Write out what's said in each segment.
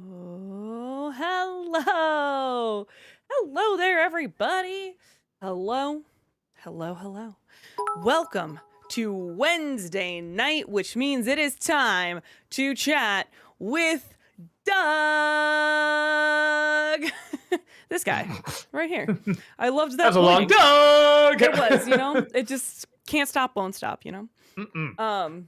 Oh, hello. Hello there, everybody. Hello. Hello, hello. Welcome to Wednesday night, which means it is time to chat with Doug. This guy right here. I loved that. That's a long Doug. It was, it just can't stop, won't stop, Mm-mm.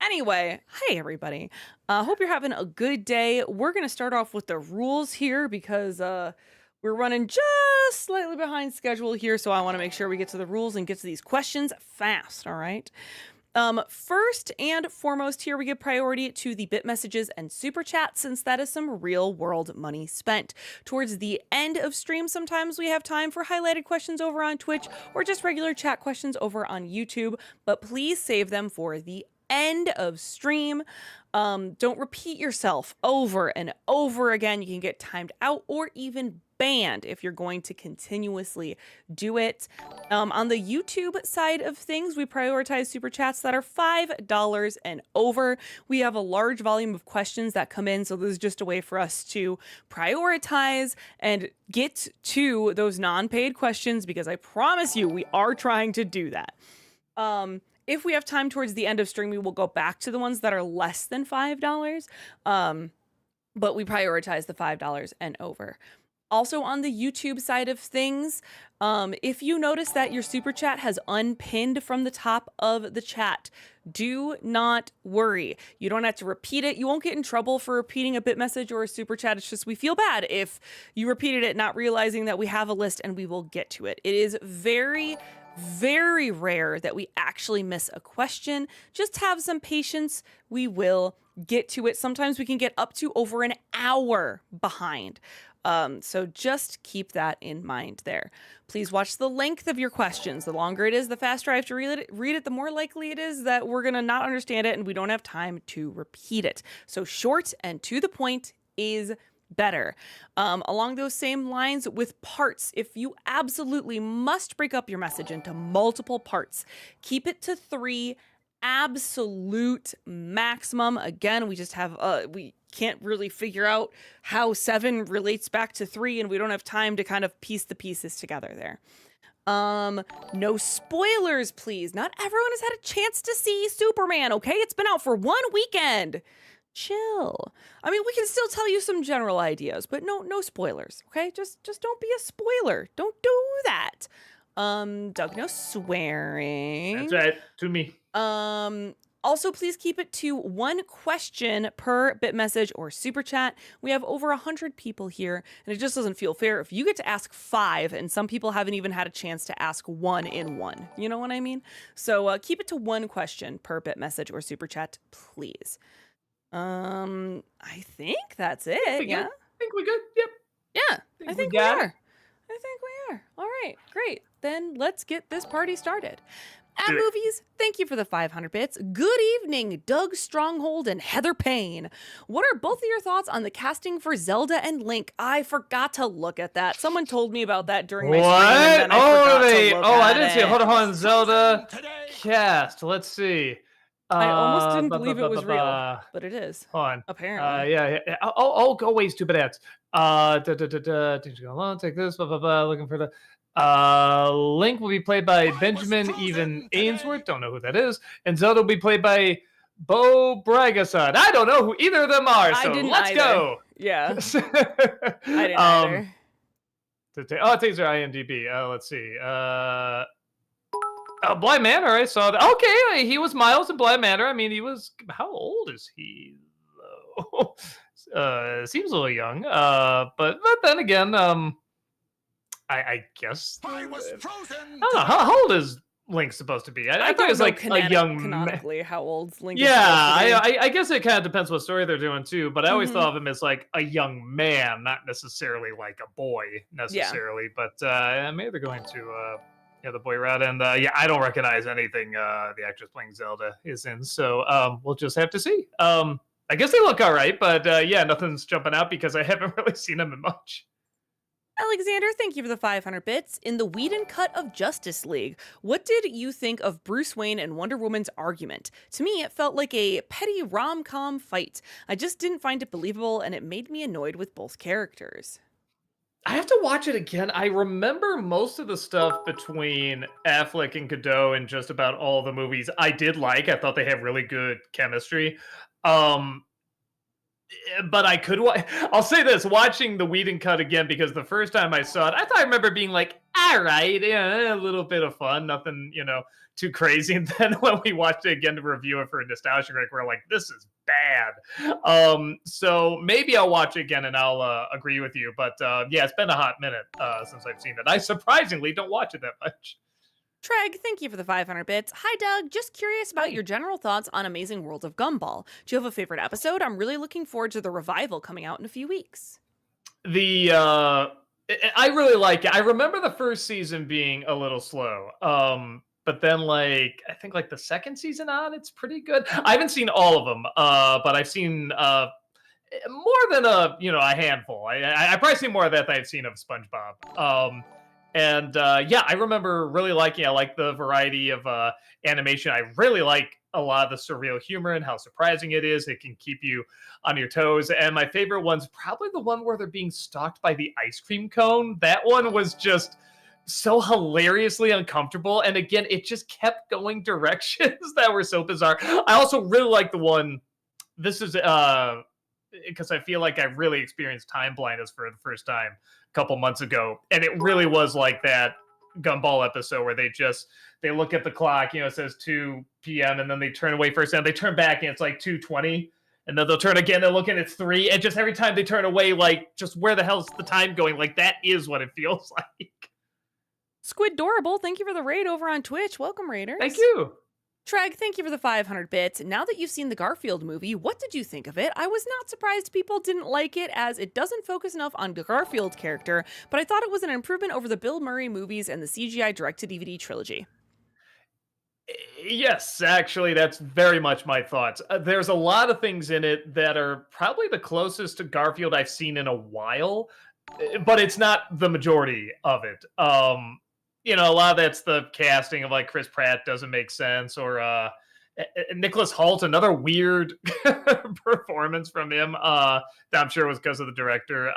Anyway, hey everybody. Hope you're having a good day. We're going to start off with the rules here because we're running just slightly behind schedule here, so I want to make sure we get to the rules and get to these questions fast, all right? First and foremost here, we give priority to the bit messages and super chats since that is some real world money spent. Towards the end of stream, sometimes we have time for highlighted questions over on Twitch or just regular chat questions over on YouTube, but please save them for the end of stream. Don't repeat yourself over and over again. You can get timed out or even banned if you're going to continuously do it. On the YouTube side of things, we prioritize super chats that are $5 and over. We have a large volume of questions that come in, so this is just a way for us to prioritize and get to those non-paid questions because I promise you we are trying to do that. If we have time towards the end of stream, we will go back to the ones that are less than $5, but we prioritize the $5 and over. Also on the YouTube side of things, if you notice that your super chat has unpinned from the top of the chat, do not worry. You don't have to repeat it. You won't get in trouble for repeating a bit message or a super chat. It's just we feel bad if you repeated it, not realizing that we have a list and we will get to it. It is very rare that we actually miss a question. Just have some patience. We will get to it. Sometimes we can get up to over an hour behind. So just keep that in mind there. Please watch the length of your questions. The longer it is, the faster I have to read it, the more likely it is that we're going to not understand it and we don't have time to repeat it. So short and to the point is better. Along those same lines with parts, if you absolutely must break up your message into multiple parts, keep it to 3 absolute maximum. Again, we just have we can't really figure out how 7 relates back to 3 and we don't have time to kind of piece the pieces together there. No spoilers, please. Not everyone has had a chance to see Superman, okay? It's been out for 1 weekend. Chill. I mean, we can still tell you some general ideas, but no spoilers, okay? Just don't be a spoiler. Don't do that. Doug, no swearing. That's right. To me. Also, please keep it to 1 question per bit message or super chat. We have over 100 people here, and it just doesn't feel fair if you get to ask 5, and some people haven't even had a chance to ask 1 in 1. You know what I mean? So keep it to 1 question per bit message or super chat, please. I think that's it. Yeah. I think we good. Yep. Yeah. I think we are. I think we are. All right. Great. Then let's get this party started. At Movies, thank you for the 500 bits. Good evening, Doug Stronghold and Heather Payne. What are both of your thoughts on the casting for Zelda and Link? I forgot to look at that. Someone told me about that during my stream. And then I didn't see it. Hold on. Zelda cast. Let's see. I almost didn't believe it was real, but it is. Hold on. Apparently. Yeah. Oh, go away, stupid ads. Take this. Looking for the. Link will be played by Benjamin Even Ainsworth. Don't know who that is. And Zelda will be played by Bo Bragason. I don't know who either of them are. So let's go. Yeah. I didn't either. It takes their IMDb. Let's see. Bly Manor, I saw that. Okay, he was Miles in Bly Manor. I mean, he was. How old is he, though? Seems a little young. But then again, I guess. I was frozen. I don't know. How old is Link supposed to be? I thought it was like a young. Canonically, how old Link? Yeah, I guess it kind of depends what story they're doing too. But I always thought of him as like a young man, not necessarily like a boy necessarily. Yeah. But maybe they're going to. The boy route, and I don't recognize anything the actress playing Zelda is in, so we'll just have to see. I guess they look all right, but nothing's jumping out because I haven't really seen them in much. Alexander, thank you for the 500 bits. In the Whedon cut of Justice League, what did you think of Bruce Wayne and Wonder Woman's argument? To me, it felt like a petty rom-com fight. I just didn't find it believable, and it made me annoyed with both characters. I have to watch it again. I remember most of the stuff between Affleck and Godot in just about all the movies I did like. I thought they have really good chemistry. Um, but I'll say this, watching the Whedon cut again, because the first time I saw it, I remember being like, all right, yeah, a little bit of fun, nothing, too crazy. And then when we watched it again to review it for a Nostalgia Critic, we're like, this is bad. So maybe I'll watch it again and I'll agree with you. But yeah, it's been a hot minute since I've seen it. I surprisingly don't watch it that much. Treg, thank you for the 500 bits. Hi, Doug. Just curious about your general thoughts on Amazing World of Gumball. Do you have a favorite episode? I'm really looking forward to the revival coming out in a few weeks. I really like it. I remember the first season being a little slow. But then I think the second season on, it's pretty good. I haven't seen all of them, but I've seen more than a handful. I probably seen more of that than I've seen of SpongeBob. And yeah, I remember really liking. I like the variety of animation. I really like a lot of the surreal humor and how surprising it is. It can keep you on your toes. And my favorite one's probably the one where they're being stalked by the ice cream cone. That one was just so hilariously uncomfortable. And again, it just kept going directions that were so bizarre. I also really like the one. This is because I feel like I really experienced time blindness for the first time a couple months ago. And it really was like that Gumball episode where they look at the clock, it says 2 p.m. and then they turn away first and they turn back and it's like 2:20. And then they'll turn again, they're looking, it's 3. And just every time they turn away, just where the hell's the time going? That is what it feels like. Squidorable, thank you for the raid over on Twitch. Welcome, Raiders. Thank you. Treg, thank you for the 500 bits. Now that you've seen the Garfield movie, what did you think of it? I was not surprised people didn't like it, as it doesn't focus enough on Garfield's character, but I thought it was an improvement over the Bill Murray movies and the CGI direct-to-DVD trilogy. Yes, actually, that's very much my thoughts. There's a lot of things in it that are probably the closest to Garfield I've seen in a while, but it's not the majority of it. A lot of that's the casting of Chris Pratt doesn't make sense, or Nicholas Hoult, another weird performance from him that I'm sure was because of the director.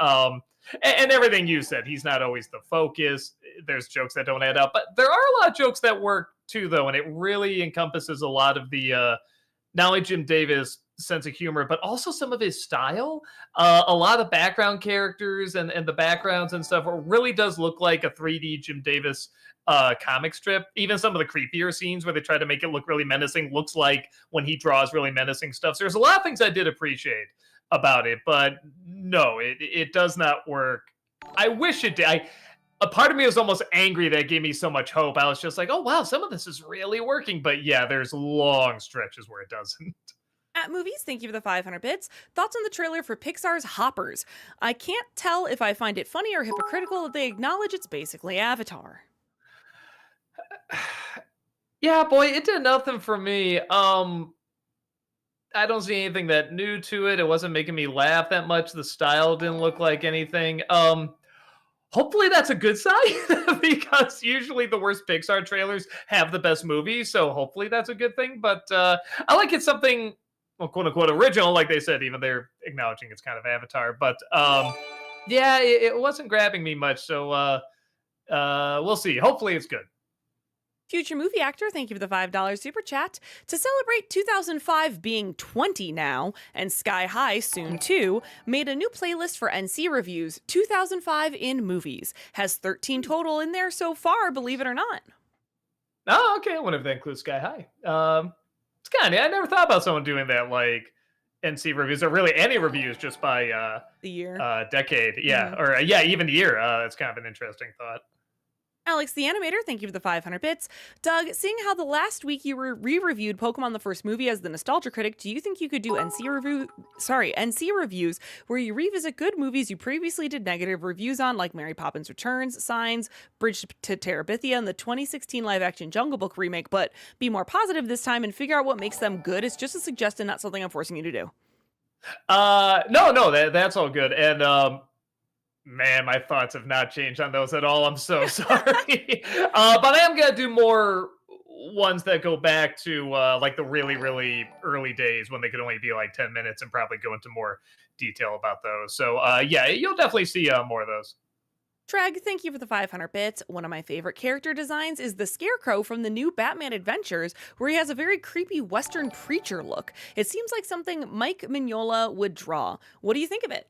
And everything you said, he's not always the focus. There's jokes that don't add up, but there are a lot of jokes that work too, though, and it really encompasses a lot of the not only Jim Davis sense of humor, but also some of his style. A lot of background characters and the backgrounds and stuff, it really does look like a 3D Jim Davis comic strip. Even some of the creepier scenes where they try to make it look really menacing looks like when he draws really menacing stuff. So there's a lot of things I did appreciate about it, but no, it does not work. I wish it did. A part of me was almost angry that it gave me so much hope. I was just like, oh wow, some of this is really working. But yeah, there's long stretches where it doesn't. At Movies, thank you for the 500 bits. Thoughts on the trailer for Pixar's Hoppers? I can't tell if I find it funny or hypocritical that they acknowledge it's basically Avatar. Yeah, boy, it did nothing for me. I don't see anything that new to it. It wasn't making me laugh that much. The style didn't look like anything. Hopefully that's a good sign because usually the worst Pixar trailers have the best movies. So hopefully that's a good thing. But I like it something, well, quote unquote original, like they said, even they're acknowledging it's kind of Avatar. But yeah, it wasn't grabbing me much. So we'll see. Hopefully it's good. Future movie actor, thank you for the $5 super chat. To celebrate 2005 being 20 now, and Sky High soon too, made a new playlist for NC reviews, 2005 in movies. Has 13 total in there so far, believe it or not. Oh, okay. I wonder if that includes Sky High. It's kind of, I never thought about someone doing that, NC reviews, or really any reviews just by the year, decade. Yeah. Or even the year. That's kind of an interesting thought. Alex the Animator, thank you for the 500 bits. Doug, seeing how the last week you re-reviewed Pokemon the first movie as the Nostalgia Critic, do you think you could do NC reviews where you revisit good movies you previously did negative reviews on, like Mary Poppins Returns, Signs, Bridge to Terabithia, and the 2016 live-action Jungle Book remake, but be more positive this time and figure out what makes them good? It's just a suggestion, not something I'm forcing you to do. No, that's all good. And Man, my thoughts have not changed on those at all. I'm so sorry. But I am gonna do more ones that go back to like the really, really early days when they could only be like 10 minutes and probably go into more detail about those. So yeah, you'll definitely see more of those. Treg, thank you for the 500 bits. One of my favorite character designs is the Scarecrow from the new Batman Adventures, where he has a very creepy Western preacher look. It seems like something Mike Mignola would draw. What do you think of it?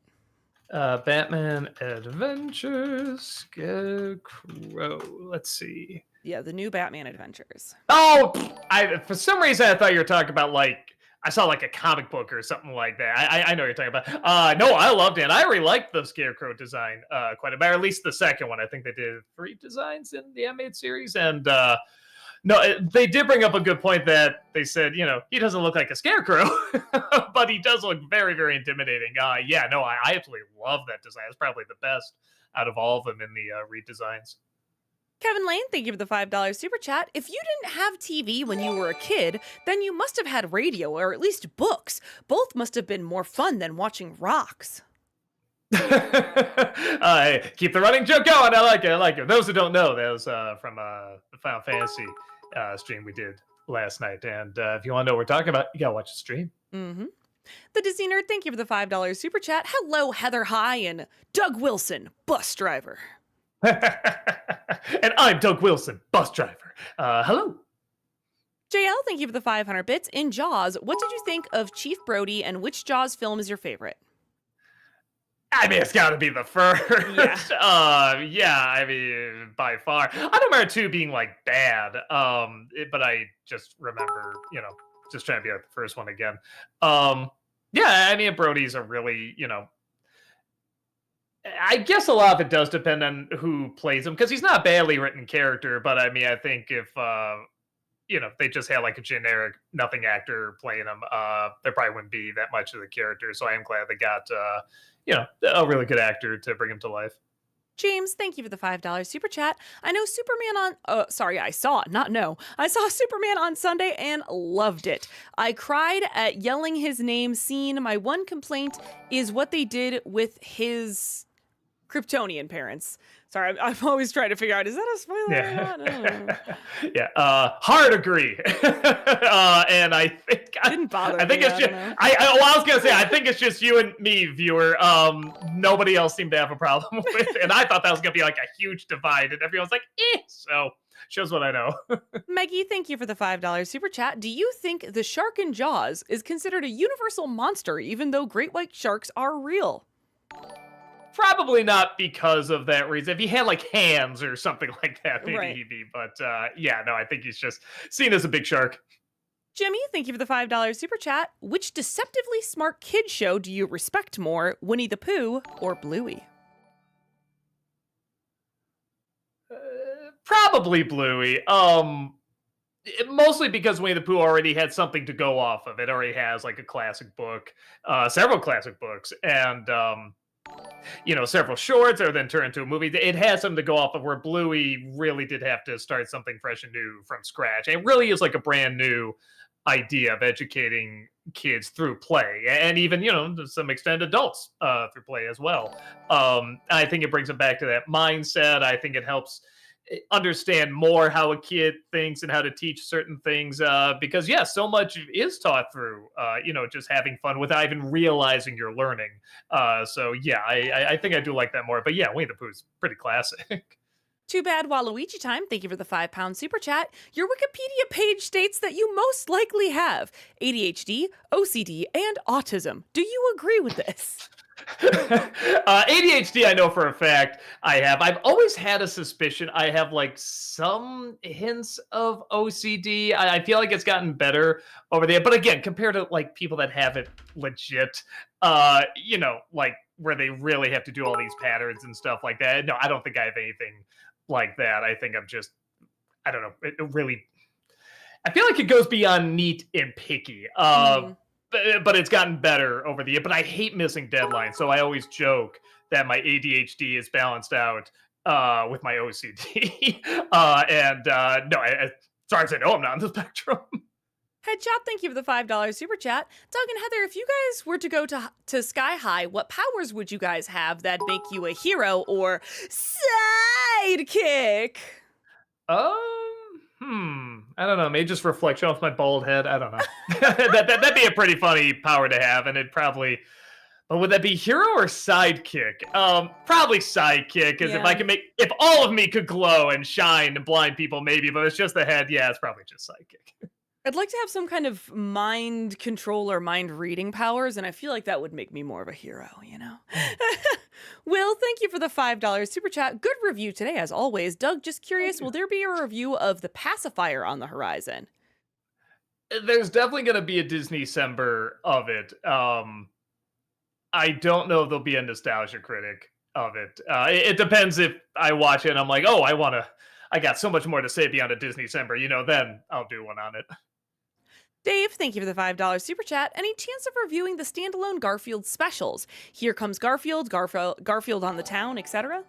Batman Adventures, Scarecrow. Let's see. Yeah, the new Batman Adventures. Oh, I for some reason I thought you were talking about like I saw like a comic book or something like that. I know what you're talking about. No, I loved it. I really liked the Scarecrow design quite a bit. Or at least the second one. I think they did 3 designs in the animated series, and no, they did bring up a good point that they said, he doesn't look like a scarecrow, but he does look very, very intimidating. Yeah, no, I absolutely love that design. It's probably the best out of all of them in the redesigns. Kevin Lane, thank you for the $5 super chat. If you didn't have TV when you were a kid, then you must have had radio or at least books. Both must have been more fun than watching rocks. Keep the running joke going. I like it. I like it. Those who don't know, that was from the Final Fantasy stream we did last night. And if you want to know what we're talking about, you gotta watch the stream. Mm-hmm. The Disney Nerd, thank you for the $5 super chat. Hello, Heather High and Doug Wilson, bus driver. And I'm Doug Wilson, bus driver. Hello. JL, thank you for the 500 bits. In Jaws, what did you think of Chief Brody and which Jaws film is your favorite? I mean, it's got to be the first. Yeah. Yeah, I mean, by far. I don't remember 2 being like bad, but I just remember, just trying to be like the first one again. Yeah, I mean, Brody's a really, I guess a lot of it does depend on who plays him because he's not a badly written character. But I mean, I think if they just had like a generic nothing actor playing him, there probably wouldn't be that much of the character. So I am glad they got a really good actor to bring him to life. James, thank you for the $5 super chat. I know Superman I saw Superman on Sunday and loved it. I cried at yelling his name scene. My one complaint is what they did with his Kryptonian parents. Sorry, I'm always trying to figure out, is that a spoiler or not? Yeah, hard agree. And I think Didn't bother I think me, it's just I was gonna say I think it's just you and me, viewer. Nobody else seemed to have a problem with it, and I thought that was gonna be like a huge divide, and everyone's like, so shows what I know. Maggie, thank you for the $5 super chat. Do you think the shark in Jaws is considered a universal monster, even though great white sharks are real? Probably not because of that reason. If he had like hands or something like that, maybe Right. he'd be. But yeah, no, I think he's just seen as a big shark. Jimmy, thank you for the $5 super chat. Which deceptively smart kid show do you respect more, Winnie the Pooh or Bluey? Probably Bluey. Mostly because Winnie the Pooh already had something to go off of. It already has like a classic book, several classic books, and several shorts or then turn into a movie. It has something to go off of where Bluey really did have to start something fresh and new from scratch. It really is like a brand new idea of educating kids through play and even, to some extent adults through play as well. I think it brings them back to that mindset. I think it helps understand more how a kid thinks and how to teach certain things because so much is taught through just having fun without even realizing you're learning. So yeah, I think I do like that more, but yeah, Winnie the Pooh's pretty classic. Too bad Waluigi time. Thank you for the £5 super chat. Your Wikipedia page states that you most likely have ADHD, OCD, and autism. Do you agree with this? ADHD, I know for a fact I have. I've always had a suspicion I have like some hints of OCD. I feel like it's gotten better over there. But again, compared to like people that have it legit, like where they really have to do all these patterns and stuff like that. No, I don't think I have anything like that. I think I'm just, I don't know. It really, I feel like it goes beyond neat and picky. But it's gotten better over the year. But I hate missing deadlines, so I always joke that my ADHD is balanced out with my OCD. No, as far as I know, I'm not on the spectrum. Headshot, thank you for the $5 super chat. Doug and Heather, if you guys were to go to Sky High, what powers would you guys have that make you a hero or sidekick? I don't know. Maybe just reflection off my bald head. I don't know. That'd be a pretty funny power to have, and it'd probably. But would that be hero or sidekick? Probably sidekick, because if all of me could glow and shine and blind people, maybe. But it's just the head. Yeah, it's probably just sidekick. I'd like to have some kind of mind control or mind reading powers, and I feel like that would make me more of a hero, you know? Will, thank you for the $5 super chat. Good review today, as always. Doug, just curious, will there be a review of the Pacifier on the horizon? There's definitely going to be a Disney-cember of it. I don't know if there'll be a Nostalgia Critic of it. It depends if I watch it and I'm like, oh, I got so much more to say beyond a Disney-cember, then I'll do one on it. Dave, thank you for the $5 super chat. Any chance of reviewing the standalone Garfield specials? Here Comes Garfield, Garfield on the Town, etc.?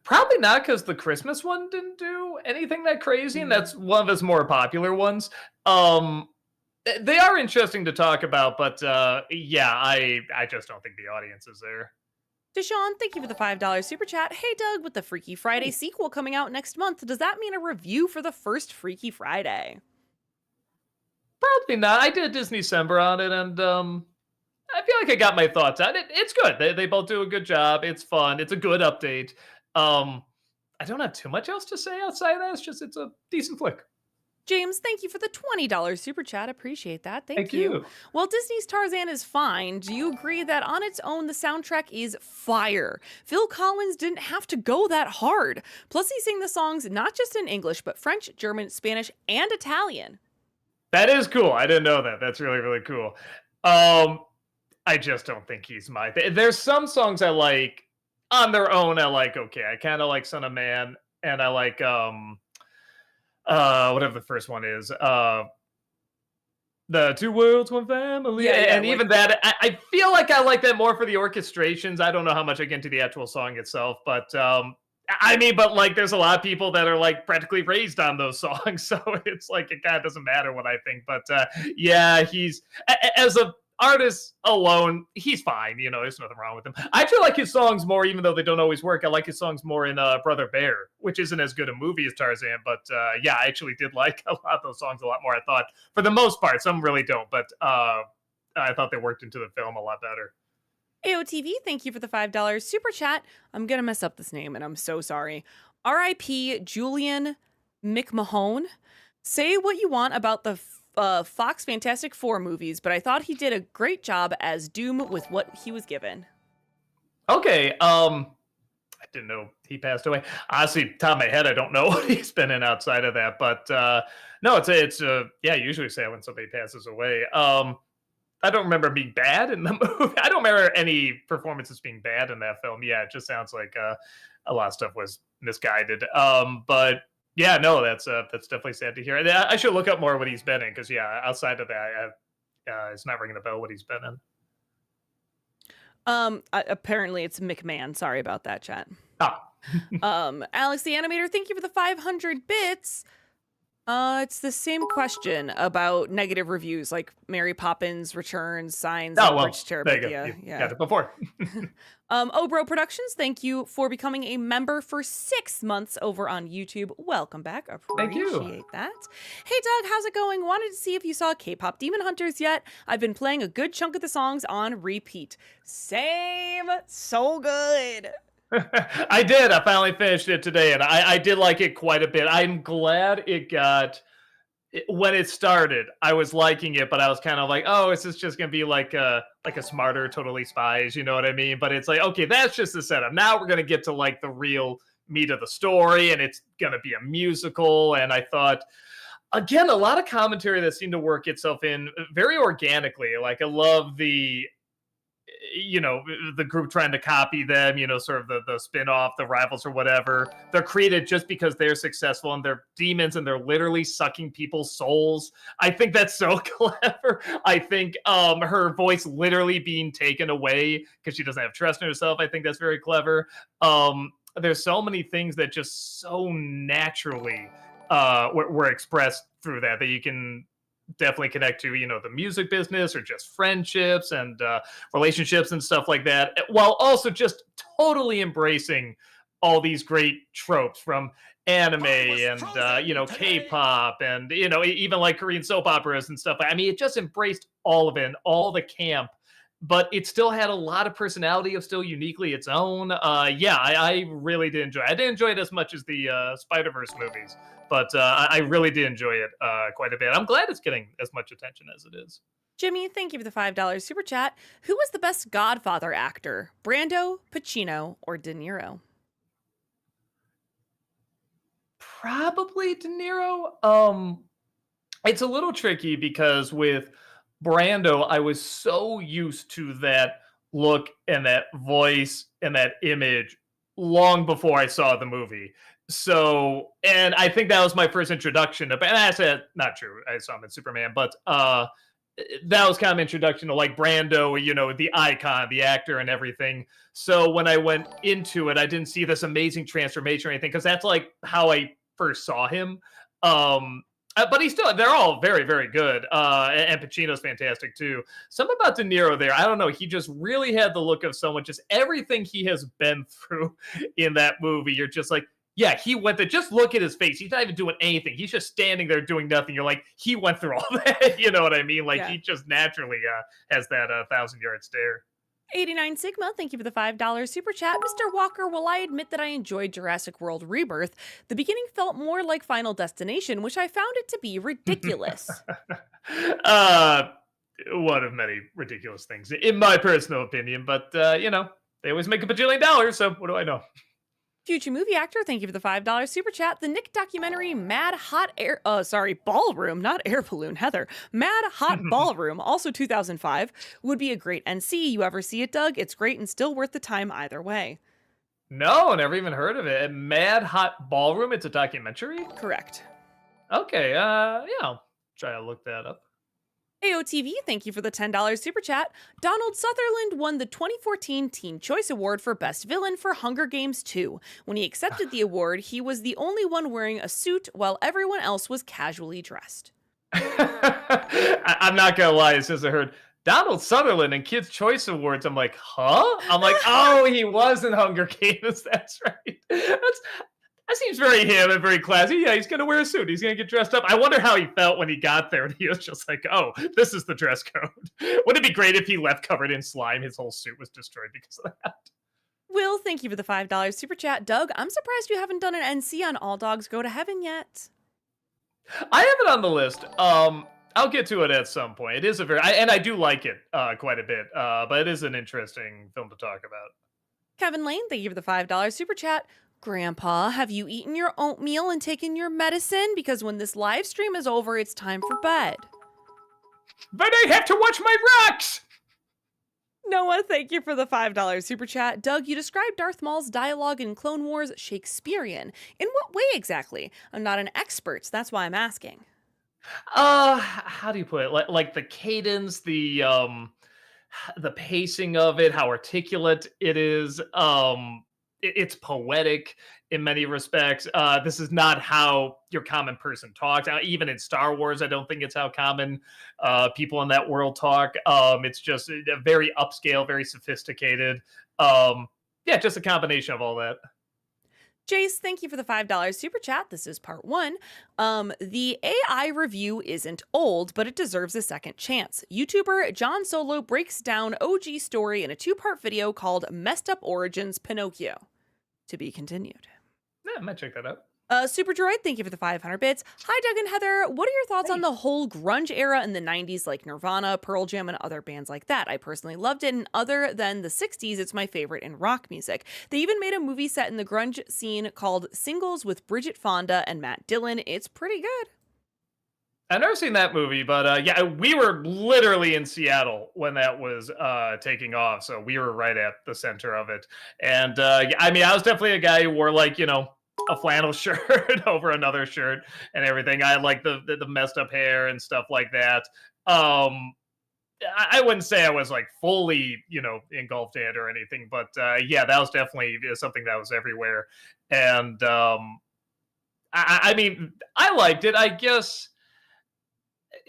Probably not, because the Christmas one didn't do anything that crazy, and that's one of his more popular ones. They are interesting to talk about, but I just don't think the audience is there. Deshaun, thank you for the $5 super chat. Hey Doug, with the Freaky Friday sequel coming out next month, does that mean a review for the first Freaky Friday? Probably not. I did a Disney-cember on it, and I feel like I got my thoughts on it. It's good. They both do a good job. It's fun. It's a good update. I don't have too much else to say outside of that. It's a decent flick. James, thank you for the $20 super chat. Appreciate that. Thank you. While Disney's Tarzan is fine, do you agree that on its own the soundtrack is fire? Phil Collins didn't have to go that hard. Plus he sang the songs not just in English, but French, German, Spanish, and Italian. That is cool. I didn't know that. That's really, really cool. I just don't think he's my thing. There's some songs I like on their own. I like, okay. I kind of like Son of Man, and I like whatever the first one is, the Two Worlds, One Family, and like, even that, I feel like I like that more for the orchestrations. I don't know how much I get into the actual song itself, but but like, there's a lot of people that are like practically raised on those songs, so it's like it kind of doesn't matter what I think. But he's as a artist alone, he's fine. There's nothing wrong with him. I actually like his songs more, even though they don't always work. I like his songs more in Brother Bear, which isn't as good a movie as Tarzan. But I actually did like a lot of those songs a lot more, I thought, for the most part. Some really don't, but I thought they worked into the film a lot better. AOTV, thank you for the $5 super chat. I'm going to mess up this name, and I'm so sorry. R.I.P. Julian McMahon. Say what you want about the Fox Fantastic Four movies, but I thought he did a great job as Doom with what he was given. Okay, I didn't know he passed away. Honestly, top of my head, I don't know what he's been in outside of that, but no, it's usually say when somebody passes away. I don't remember being bad in the movie. I don't remember any performances being bad in that film. Yeah, it just sounds like a lot of stuff was misguided. But yeah, no, that's definitely sad to hear. I should look up more what he's been in, because outside of that, it's not ringing a bell what he's been in. Apparently it's McMahon. Sorry about that, chat. Alex the Animator, thank you for the 500 bits. It's the same question about negative reviews, like Mary Poppins Returns, Signs, Bridge to Terabithia. Yeah, got it before. Obro Productions, thank you for becoming a member for 6 months over on YouTube. Welcome back. Appreciate that. Hey, Doug, how's it going? Wanted to see if you saw Kpop Demon Hunters yet. I've been playing a good chunk of the songs on repeat. Same. So good. I did. I finally finished it today, and I did like it quite a bit. I'm glad it got... When it started, I was liking it, but I was kind of like, oh, is this just going to be like a smarter Totally Spies, you know what I mean? But it's like, okay, that's just the setup. Now we're going to get to like the real meat of the story, and it's going to be a musical. And I thought, again, a lot of commentary that seemed to work itself in very organically. Like, I love the group trying to copy them, sort of the spin-off, the rivals or whatever. They're created just because they're successful, and they're demons, and they're literally sucking people's souls. I think that's so clever. I think her voice literally being taken away because she doesn't have trust in herself, I think that's very clever. There's so many things that just so naturally were expressed through that you can definitely connect to, the music business or just friendships and relationships and stuff like that, while also just totally embracing all these great tropes from anime and K-pop and even like Korean soap operas and stuff. I mean, it just embraced all of it, and all the camp, but it still had a lot of personality of still uniquely its own. I really did enjoy it. I didn't enjoy it as much as the Spider-Verse movies, but I really did enjoy it quite a bit. I'm glad it's getting as much attention as it is. Jimmy, thank you for the $5 super chat. Who was the best Godfather actor? Brando, Pacino, or De Niro? Probably De Niro. It's a little tricky because with Brando, I was so used to that look and that voice and that image long before I saw the movie. So, and I think that was my first introduction to, and I said, not true, I saw him in Superman, but that was kind of introduction to like Brando, the icon, the actor and everything. So when I went into it, I didn't see this amazing transformation or anything, because that's like how I first saw him. But they're all very, very good. And Pacino's fantastic too. Something about De Niro there, I don't know. He just really had the look of someone, just everything he has been through in that movie. You're just like, yeah, he went there. Just look at his face. He's not even doing anything. He's just standing there doing nothing. You're like, he went through all that. You know what I mean? Like, Yeah. he just naturally has that 1,000-yard stare. 89 Sigma, thank you for the $5 super chat. Mr. Walker, while I admit that I enjoyed Jurassic World Rebirth, the beginning felt more like Final Destination, which I found it to be ridiculous. One of many ridiculous things, in my personal opinion. But, they always make a bajillion dollars, so what do I know? Future movie actor, thank you for the $5 super chat. The Nick documentary Ballroom, not Air Balloon, Heather. Mad Hot Ballroom, also 2005, would be a great NC. You ever see it, Doug? It's great and still worth the time either way. No, never even heard of it. Mad Hot Ballroom, it's a documentary? Correct. Okay, yeah, I'll try to look that up. AOTV, thank you for the $10 super chat. Donald Sutherland won the 2014 Teen Choice Award for Best Villain for Hunger Games 2. When he accepted the award, he was the only one wearing a suit while everyone else was casually dressed. I'm not gonna lie, as soon as I heard Donald Sutherland and Kids' Choice Awards, I'm like, huh? I'm like, oh, he was in Hunger Games. That's right. That seems very him and very classy. Yeah, he's going to wear a suit. He's going to get dressed up. I wonder how he felt when he got there. And he was just like, oh, this is the dress code. Wouldn't it be great if he left covered in slime? His whole suit was destroyed because of that. Will, thank you for the $5 super chat. Doug, I'm surprised you haven't done an NC on All Dogs Go to Heaven yet. I have it on the list. I'll get to it at some point. It is and I do like it quite a bit. But it is an interesting film to talk about. Kevin Lane, thank you for the $5 super chat. Grandpa, have you eaten your oatmeal and taken your medicine? Because when this live stream is over, it's time for bed. But I have to watch my rocks! Noah, thank you for the $5 super chat. Doug, you described Darth Maul's dialogue in Clone Wars Shakespearean. In what way exactly? I'm not an expert, that's why I'm asking. How do you put it? Like the cadence, the pacing of it, how articulate it is. It's poetic in many respects. This is not how your common person talks. Even in Star Wars, I don't think it's how common people in that world talk. It's just very upscale, very sophisticated. Just a combination of all that. Jace, thank you for the $5 super chat. This is part 1. The AI review isn't old, but it deserves a second chance. YouTuber John Solo breaks down OG story in a 2-part video called Messed Up Origins Pinocchio. To be continued. Yeah, I might check that out. Super Droid, thank you for the 500 bits. Hi, Doug and Heather. What are your thoughts on the whole grunge era in the 90s, like Nirvana, Pearl Jam, and other bands like that? I personally loved it, and other than the 60s, it's my favorite in rock music. They even made a movie set in the grunge scene called Singles with Bridget Fonda and Matt Dillon. It's pretty good. I've never seen that movie, but we were literally in Seattle when that was taking off, so we were right at the center of it. And I was definitely a guy who wore a flannel shirt over another shirt and everything. I like the messed up hair and stuff like that. I wouldn't say I was like fully engulfed in it or anything, but that was definitely something that was everywhere. And I liked it. I guess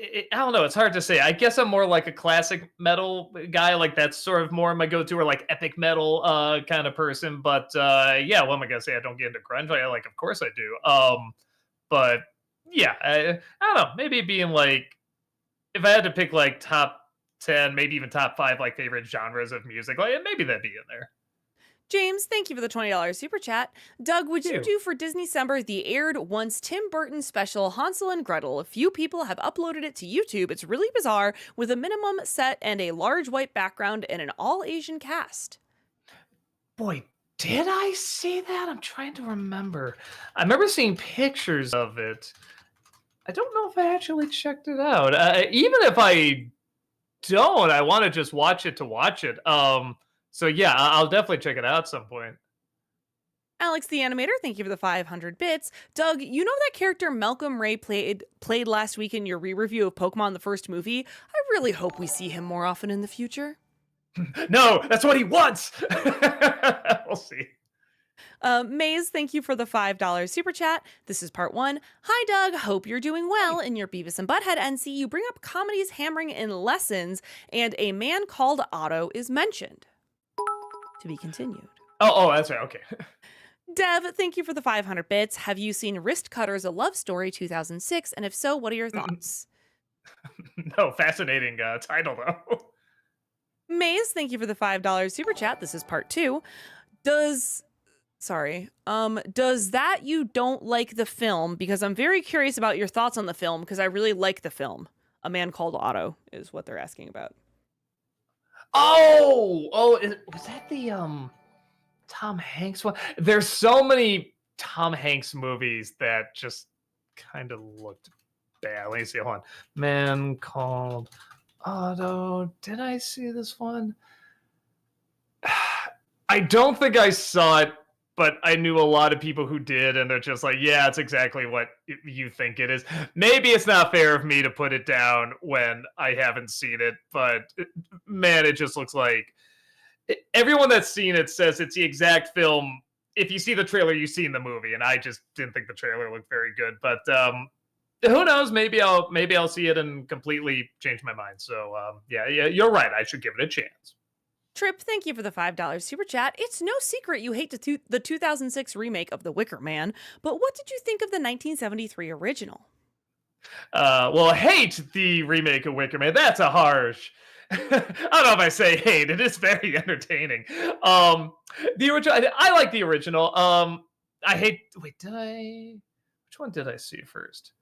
I don't know. It's hard to say. I guess I'm more like a classic metal guy. Like that's sort of more my go-to, or like epic metal kind of person. But yeah, what am I gonna say? I don't get into grunge. Like, of course I do. But yeah, I don't know. Maybe being like, if I had to pick like top 10, maybe even top 5 like favorite genres of music, like maybe that'd be in there. James, thank you for the $20 super chat. Doug, would you Ew. do for Disney December the aired once Tim Burton special Hansel and Gretel? A few people have uploaded it to YouTube. It's really bizarre, with a minimum set and a large white background and an all Asian cast. Boy, did I see that? I'm trying to remember. I remember seeing pictures of it. I don't know if I actually checked it out. Even if I don't, I want to just watch it to watch it. So yeah, I'll definitely check it out at some point. Alex the Animator, thank you for the 500 bits. Doug, you know that character Malcolm Ray played last week in your re-review of Pokemon the first movie? I really hope we see him more often in the future. No, that's what he wants. We'll see. Maze, thank you for the $5 super chat. This is part 1. Hi, Doug. Hope you're doing well. In your Beavis and Butthead NC, you bring up comedies hammering in lessons, and a man called Otto is mentioned. To be continued. Oh, that's right. Okay. Dev, thank you for the 500 bits. Have you seen Wrist Cutters, A Love Story 2006? And if so, what are your thoughts? No, fascinating title though. Maze, thank you for the $5 super chat. This is part 2. Does that you don't like the film? Because I'm very curious about your thoughts on the film, because I really like the film. A Man Called Otto is what they're asking about. Was that the Tom Hanks one? There's so many Tom Hanks movies that just kind of looked bad. Let me see. Hold on. Man Called Otto. Did I see this one? I don't think I saw it, but I knew a lot of people who did, and they're just like, yeah, it's exactly what you think it is. Maybe it's not fair of me to put it down when I haven't seen it, but man, it just looks like everyone that's seen it says it's the exact film. If you see the trailer, you've seen the movie, and I just didn't think the trailer looked very good. But who knows? Maybe I'll see it and completely change my mind. So yeah, you're right. I should give it a chance. Trip, thank you for the $5 super chat. It's no secret you hate the 2006 remake of The Wicker Man, but what did you think of the 1973 original? Well, hate the remake of Wicker Man. That's a harsh. I don't know if I say hate. It is very entertaining. The original, I like the original. I hate. Wait, which one did I see first?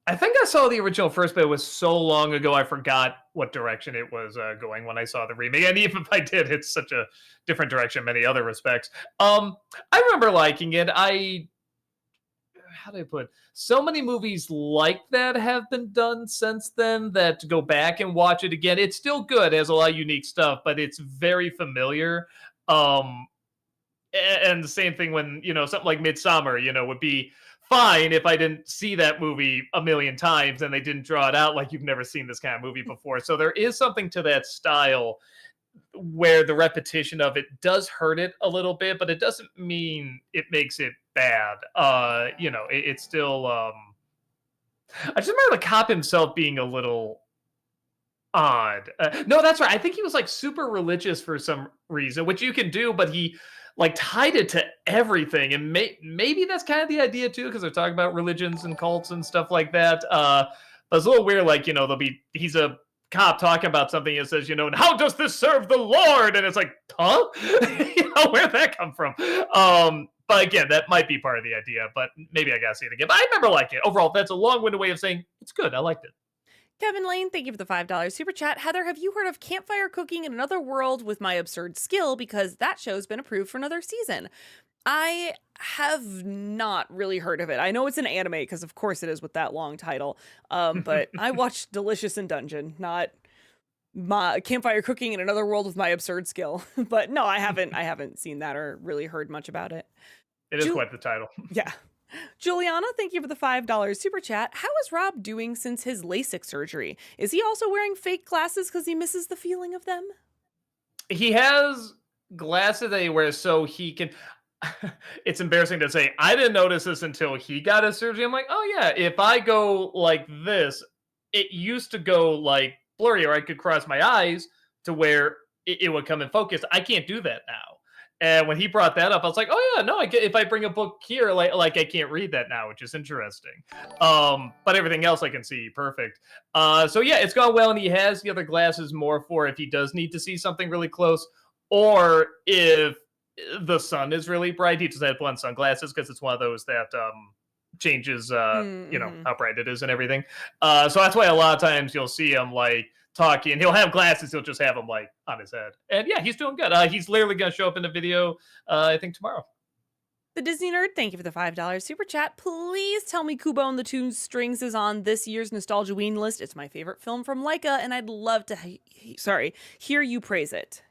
I think I saw the original first, but it was so long ago I forgot what direction it was going when I saw the remake. And even if I did, it's such a different direction in many other respects. I remember liking it. How do I put it? So many movies like that have been done since then that to go back and watch it again, it's still good. It has a lot of unique stuff, but it's very familiar. And the same thing when, something like Midsummer, would be fine if I didn't see that movie a million times and they didn't draw it out like you've never seen this kind of movie before. So there is something to that style where the repetition of it does hurt it a little bit, but it doesn't mean it makes it bad. It's still I just remember the cop himself being a little odd. No, that's right. I think he was like super religious for some reason, which you can do, but he like tied it to everything, and maybe that's kind of the idea too, because they're talking about religions and cults and stuff like that. But it's a little weird, like he's a cop talking about something and says, and how does this serve the Lord? And it's like, huh? Where'd that come from? But again, that might be part of the idea, but maybe I gotta see it again. But I remember liking it. Overall, that's a long-winded way of saying it's good. I liked it. Kevin Lane, thank you for the $5 super chat. Heather, have you heard of Campfire Cooking in Another World with My Absurd Skill? Because that show's been approved for another season. I have not really heard of it. I know it's an anime, because of course it is with that long title. But I watched Delicious in Dungeon, not my Campfire Cooking in Another World with My Absurd Skill. But no, I haven't seen that or really heard much about it. It is quite the title. Yeah. Juliana, thank you for the $5 super chat. How is Rob doing since his LASIK surgery? Is he also wearing fake glasses because he misses the feeling of them? He has glasses that he wears so he can... It's embarrassing to say, I didn't notice this until he got his surgery. I'm like, oh yeah, if I go like this, it used to go like blurry, or I could cross my eyes to where it would come in focus. I can't do that now. And when he brought that up, I was like, "Oh yeah, no, I get, if I bring a book here, like I can't read that now," which is interesting. But everything else I can see perfect. So yeah, it's gone well, and he has the other glasses more for if he does need to see something really close, or if the sun is really bright. He just had one sunglasses because it's one of those that changes, Mm-hmm. how bright it is and everything. So that's why a lot of times you'll see him like talking. He'll have glasses. He'll just have them like on his head. And yeah, he's doing good. He's literally going to show up in the video, I think tomorrow. The Disney Nerd, thank you for the $5 super chat. Please tell me Kubo and the Two Strings is on this year's Nostalgia Ween list. It's my favorite film from Laika, and I'd love to hear you praise it.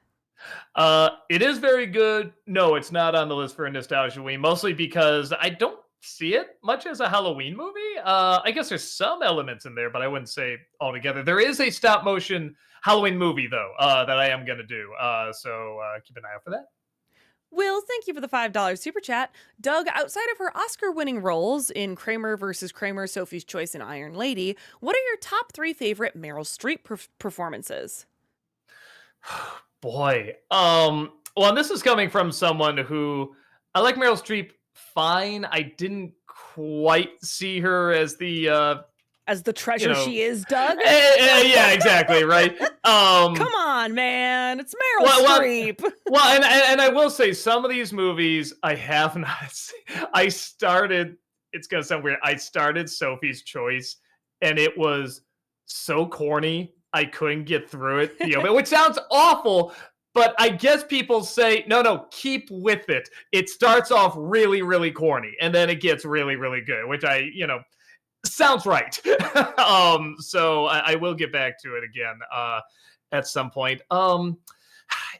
It is very good. No, it's not on the list for a Nostalgia Ween, mostly because I don't see it much as a Halloween movie. I guess there's some elements in there, but I wouldn't say altogether. There is a stop motion Halloween movie though, that I am gonna do. So keep an eye out for that. Will, thank you for the $5 super chat. Doug, outside of her Oscar-winning roles in Kramer versus Kramer, Sophie's Choice, and Iron Lady, what are your top 3 favorite Meryl Streep performances? Boy. Well, and this is coming from someone who I like Meryl Streep fine. I didn't quite see her as the As the treasure she is, Doug? yeah, exactly, right. Come on, man. It's Meryl Streep. Well, and I will say some of these movies I have not seen. I started, it's gonna sound weird. I started Sophie's Choice, and it was so corny. I couldn't get through it, which sounds awful, but I guess people say, no, keep with it. It starts off really, really corny, and then it gets really, really good, which sounds right. So I will get back to it again at some point.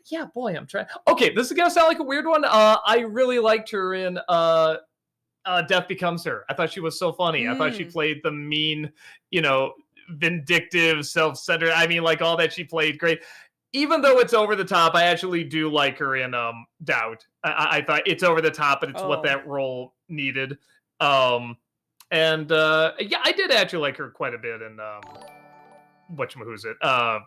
Yeah, boy, I'm trying. Okay, this is gonna sound like a weird one. I really liked her in Death Becomes Her. I thought she was so funny. I thought she played the mean, vindictive, self-centered. I mean, like all that she played great. Even though it's over the top, I actually do like her in Doubt. I thought it's over the top, but it's what that role needed. And yeah, I did actually like her quite a bit in whatchamahoosit.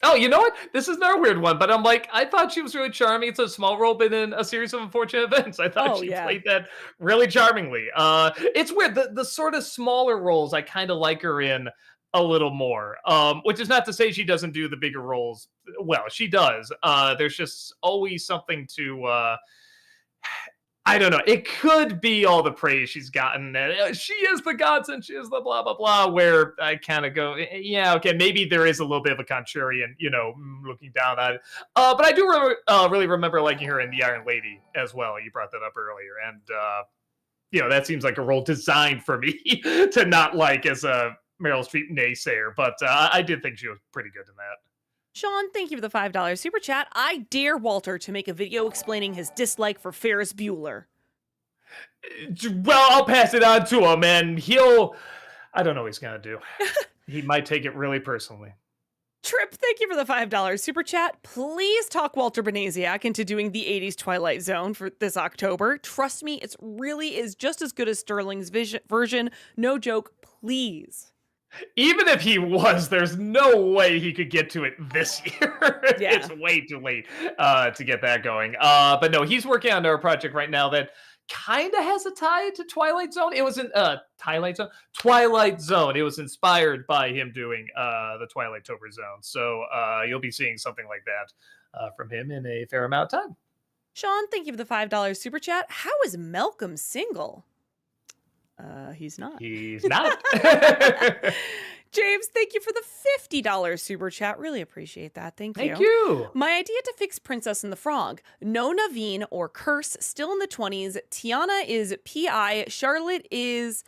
Oh, you know what? This is another weird one, but I'm like, I thought she was really charming. It's a small role, but in a series of unfortunate events. I thought she played that really charmingly. It's weird. The sort of smaller roles I kind of like her in a little more. Which is not to say she doesn't do the bigger roles. Well, she does. There's just always something to I don't know. It could be all the praise she's gotten. She is the godsend. She is the blah, blah, blah, where I kind of go, yeah, okay, maybe there is a little bit of a contrarian, looking down at it. But I do really remember liking her in The Iron Lady as well. You brought that up earlier. And, that seems like a role designed for me to not like as a Meryl Streep naysayer. But I did think she was pretty good in that. Sean, thank you for the $5 super chat. I dare Walter to make a video explaining his dislike for Ferris Bueller. Well, I'll pass it on to him, and I don't know what he's going to do. He might take it really personally. Trip, thank you for the $5 super chat. Please talk Walter Benesiak into doing the 80s Twilight Zone for this October. Trust me, it really is just as good as Sterling's version. No joke, please. Even if he was, there's no way he could get to it this year. Yeah. It's way too late to get that going. But no, he's working on a project right now that kind of has a tie to Twilight Zone. It was in Twilight Zone. It was inspired by him doing the Twilight-tober Zone. So you'll be seeing something like that from him in a fair amount of time. Sean, thank you for the $5 super chat. How is Malcolm single? He's not. He's not. James, thank you for the $50 super chat. Really appreciate that. Thank you. Thank you. My idea to fix Princess and the Frog. No Naveen or Curse, still in the 20s. Tiana is PI. Charlotte is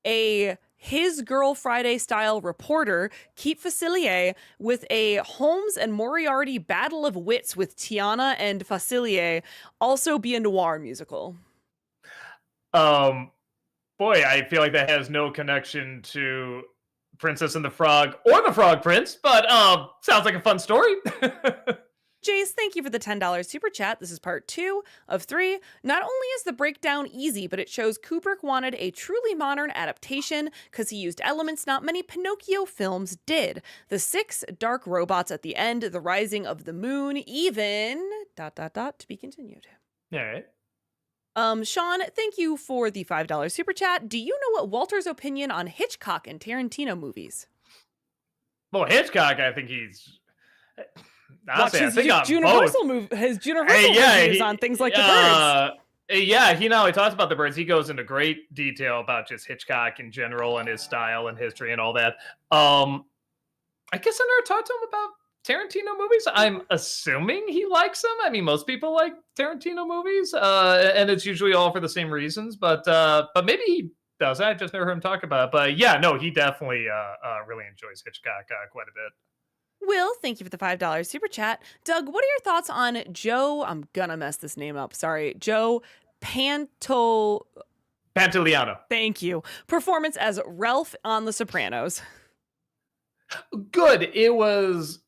a His Girl Friday style reporter. Keep Facilier with a Holmes and Moriarty battle of wits with Tiana and Facilier. Also be a noir musical. Boy, I feel like that has no connection to Princess and the Frog or the Frog Prince, but sounds like a fun story. Jace, thank you for the $10 super chat. This is part 2 of 3. Not only is the breakdown easy, but it shows Kubrick wanted a truly modern adaptation because he used elements not many Pinocchio films did. The 6 dark robots at the end, the rising of the moon, even... ... to be continued. All right. Sean, thank you for the $5 super chat. Do you know what Walter's opinion on Hitchcock and Tarantino movies? Well, Hitchcock, I think he's... Honestly, Watch I think his Universal reviews on things like the birds. Yeah, he not only talks about the birds, he goes into great detail about just Hitchcock in general and his style and history and all that. I guess I never talked to him about Tarantino movies. I'm assuming he likes them. I mean, most people like Tarantino movies, and it's usually all for the same reasons. But maybe he does. I just never heard him talk about it. But yeah, no, he definitely really enjoys Hitchcock quite a bit. Will, thank you for the $5 super chat. Doug, what are your thoughts on Joe? I'm gonna mess this name up. Sorry, Joe Pantoliano. Thank you. Performance as Ralph on The Sopranos. Good. It was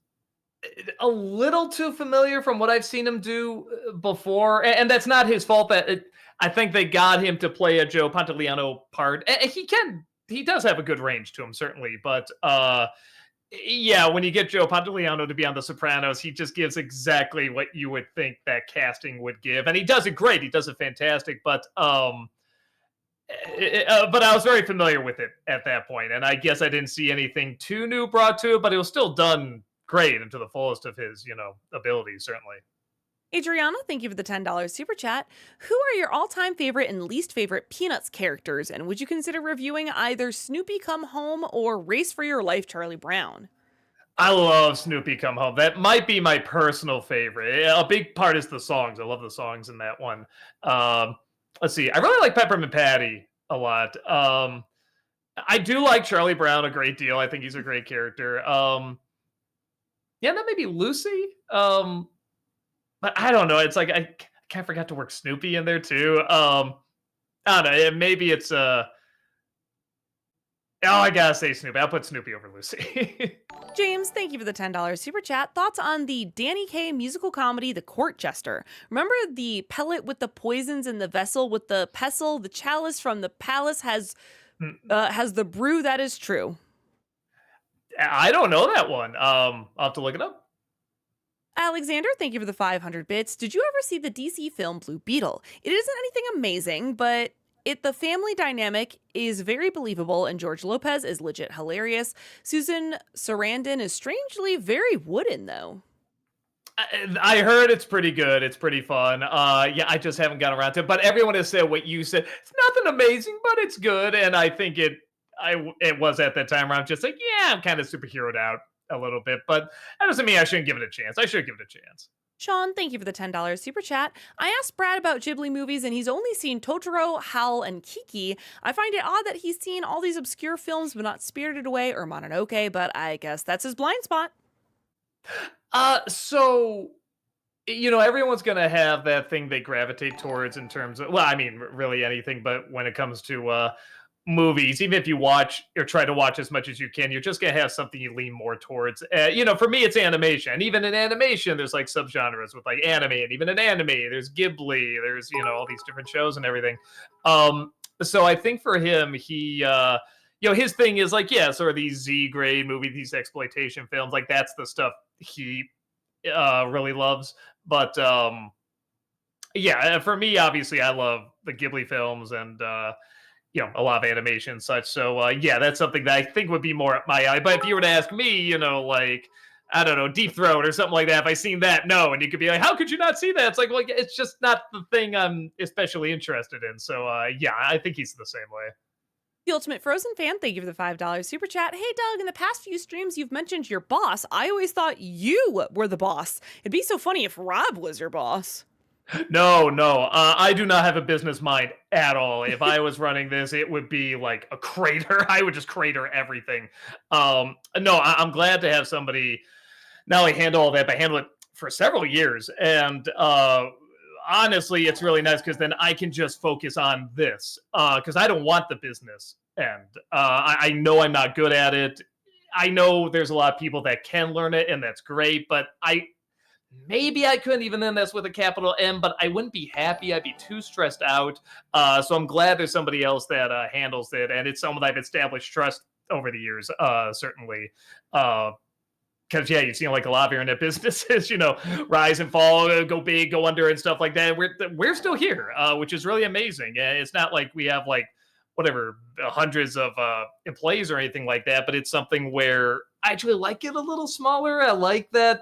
a little too familiar from what I've seen him do before, and that's not his fault. I think they got him to play a Joe Pantoliano part. He does have a good range to him, certainly, but yeah, when you get Joe Pantoliano to be on The Sopranos, he just gives exactly what you would think that casting would give, and he does it great. He does it fantastic, but I was very familiar with it at that point, and I guess I didn't see anything too new brought to it, but it was still done great and to the fullest of his, abilities, certainly. Adriana, thank you for the $10 super chat. Who are your all-time favorite and least favorite Peanuts characters, and would you consider reviewing either Snoopy Come Home or Race for Your Life, Charlie Brown? I love Snoopy Come Home. That might be my personal favorite. A big part is the songs. I love the songs in that one. Let's see. I really like Peppermint Patty a lot. I do like Charlie Brown a great deal. I think he's a great character. Yeah, that may be Lucy. But I don't know. It's like I kind of forgot to work Snoopy in there too. I don't know. Maybe it's I gotta say Snoopy. I'll put Snoopy over Lucy. James, thank you for the $10 super chat. Thoughts on the Danny Kaye musical comedy, The Court Jester? Remember the pellet with the poisons in the vessel with the pestle? The chalice from the palace has the brew that is true. I don't know that one. I'll have to look it up. Alexander, thank you for the 500 bits. Did you ever see the DC film Blue Beetle? It isn't anything amazing, but the family dynamic is very believable, and George Lopez is legit hilarious. Susan Sarandon is strangely very wooden, though. I heard it's pretty good. It's pretty fun. Yeah, I just haven't gotten around to it. But everyone has said what you said. It's nothing amazing, but it's good. And I think it was at that time where I'm just like, yeah, I'm kind of superheroed out a little bit. But that doesn't mean I shouldn't give it a chance. I should give it a chance. Sean, thank you for the $10 super chat. I asked Brad about Ghibli movies, and he's only seen Totoro, Howl, and Kiki. I find it odd that he's seen all these obscure films, but not Spirited Away or Mononoke, but I guess that's his blind spot. So, everyone's going to have that thing they gravitate towards in terms of, well, I mean, really anything, but when it comes to movies, even if you watch or try to watch as much as you can, you're just going to have something you lean more towards. For me, it's animation. And even in animation, there's like subgenres with like anime, and even in anime, there's Ghibli, there's, all these different shows and everything. So I think for him, he, his thing is like, yeah, sort of these Z-grade movies, these exploitation films, like that's the stuff he really loves. But yeah, for me, obviously, I love the Ghibli films and a lot of animation and such. So yeah, that's something that I think would be more up my alley. But if you were to ask me, like, I don't know, Deep Throat or something like that, if I seen that, no, and you could be like, how could you not see that? It's like, well, it's just not the thing I'm especially interested in. So yeah, I think he's the same way. The Ultimate Frozen Fan, thank you for the $5 super chat. Hey, Doug, in the past few streams, you've mentioned your boss. I always thought you were the boss. It'd be so funny if Rob was your boss. No, I do not have a business mind at all. If I was running this, it would be like a crater. I would just crater everything. No, I'm glad to have somebody not only handle all that, but handle it for several years. And honestly, it's really nice because then I can just focus on this because I don't want the business end. I know I'm not good at it. I know there's a lot of people that can learn it, and that's great, but maybe I couldn't even end this with a capital M, but I wouldn't be happy. I'd be too stressed out. So I'm glad there's somebody else that handles it, and it's someone I've established trust over the years, certainly. Because yeah, you've seen like a lot of internet businesses, rise and fall, go big, go under, and stuff like that. We're still here, which is really amazing. It's not like we have like whatever hundreds of employees or anything like that, but it's something where I actually like it a little smaller. I like that,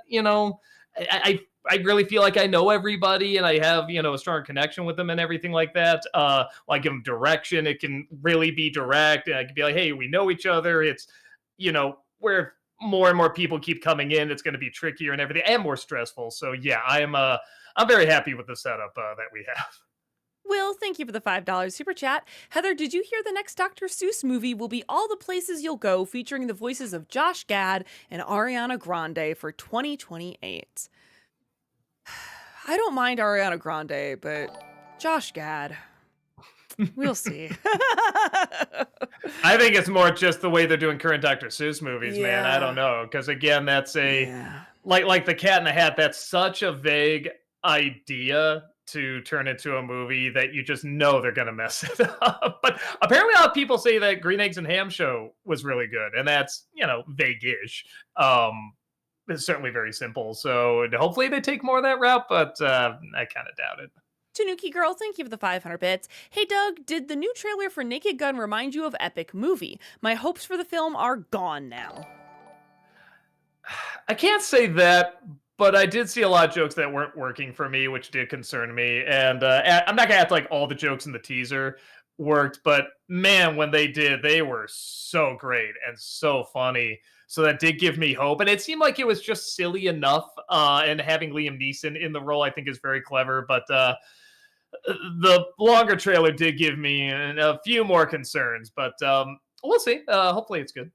I really feel like I know everybody and I have, a strong connection with them and everything like that. I give them direction. It can really be direct. And I can be like, hey, we know each other. It's, where more and more people keep coming in, it's going to be trickier and everything and more stressful. So yeah, I'm very happy with the setup that we have. Will, thank you for the $5 super chat. Heather, did you hear the next Dr. Seuss movie will be All the Places You'll Go, featuring the voices of Josh Gad and Ariana Grande for 2028? I don't mind Ariana Grande, but Josh Gad, we'll see. I think it's more just the way they're doing current Dr. Seuss movies, man. I don't know. Because again, that's like the Cat in the Hat, that's such a vague idea to turn into a movie that you just know they're going to mess it up. But apparently a lot of people say that Green Eggs and Ham Show was really good. And that's, vague-ish. It's certainly very simple. So hopefully they take more of that route, but I kind of doubt it. Tanuki Girl, thank you for the 500 bits. Hey Doug, did the new trailer for Naked Gun remind you of Epic Movie? My hopes for the film are gone now. I can't say that, but I did see a lot of jokes that weren't working for me, which did concern me. And I'm not gonna act like all the jokes in the teaser worked, but man, when they did, they were so great and so funny. So that did give me hope. And it seemed like it was just silly enough. And having Liam Neeson in the role, I think, is very clever. But the longer trailer did give me a few more concerns. But we'll see. Hopefully it's good.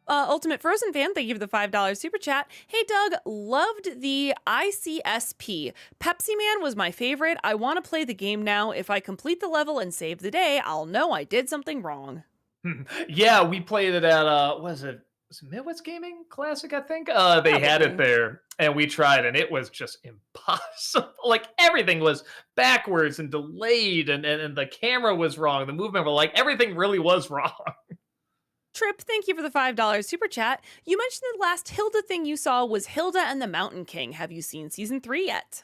Ultimate Frozen fan, thank you for the $5 super chat. Hey Doug, loved the ICSP. Pepsi Man was my favorite. I want to play the game now. If I complete the level and save the day, I'll know I did something wrong. Yeah, we played it at was it Midwest Gaming Classic, I think. They had it there and we tried and it was just impossible. Like everything was backwards and delayed and the camera was wrong. The movement was like everything really was wrong. Trip, thank you for the $5 super chat. You mentioned the last Hilda thing you saw was Hilda and the Mountain King. Have you seen season 3 yet?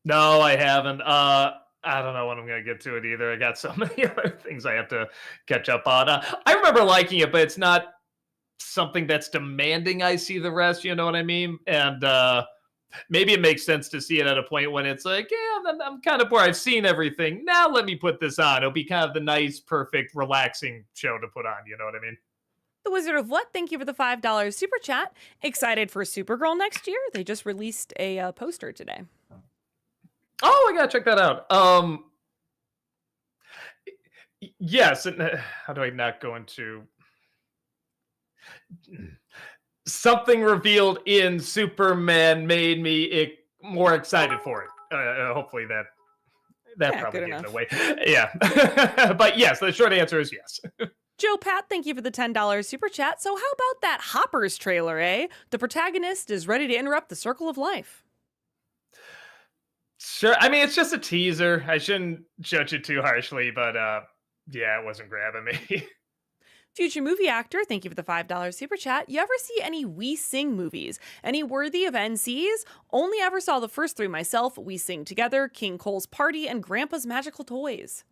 No, I haven't. I don't know when I'm going to get to it either. I got so many other things I have to catch up on. I remember liking it, but it's not something that's demanding I see the rest, you know what I mean? And maybe it makes sense to see it at a point when it's like, yeah, I'm kind of bored. I've seen everything. Now let me put this on. It'll be kind of the nice, perfect, relaxing show to put on. You know what I mean? The Wizard of What, thank you for the $5 super chat. Excited for Supergirl next year? They just released a poster today. Oh, I gotta check that out. Yes, and how do I not go into something revealed in Superman made me more excited for it. Hopefully that probably gave it away. Yeah, but yes, the short answer is yes. Joe Pat, thank you for the $10 super chat. So how about that Hoppers trailer, eh? The protagonist is ready to interrupt the circle of life. Sure. I mean, it's just a teaser. I shouldn't judge it too harshly, but yeah, it wasn't grabbing me. Future movie actor, thank you for the $5 super chat. You ever see any We Sing movies? Any worthy of NCs? Only ever saw the first 3 myself. We Sing Together, King Cole's Party, and Grandpa's Magical Toys.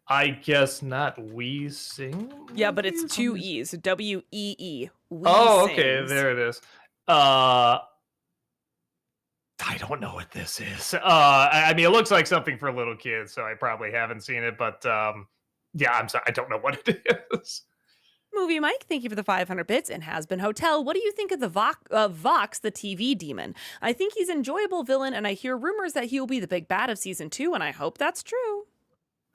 I guess not. We Sing movies? Yeah, but it's 2 E's. W-E-E. Oh, okay. There it is. I don't know what this is. I mean, it looks like something for little kids, so I probably haven't seen it, but yeah, I'm sorry. I don't know what it is. Movie Mike, thank you for the 500 bits. And Has Been Hotel, what do you think of the Vox, the TV demon? I think he's an enjoyable villain, and I hear rumors that he will be the big bad of season 2, and I hope that's true.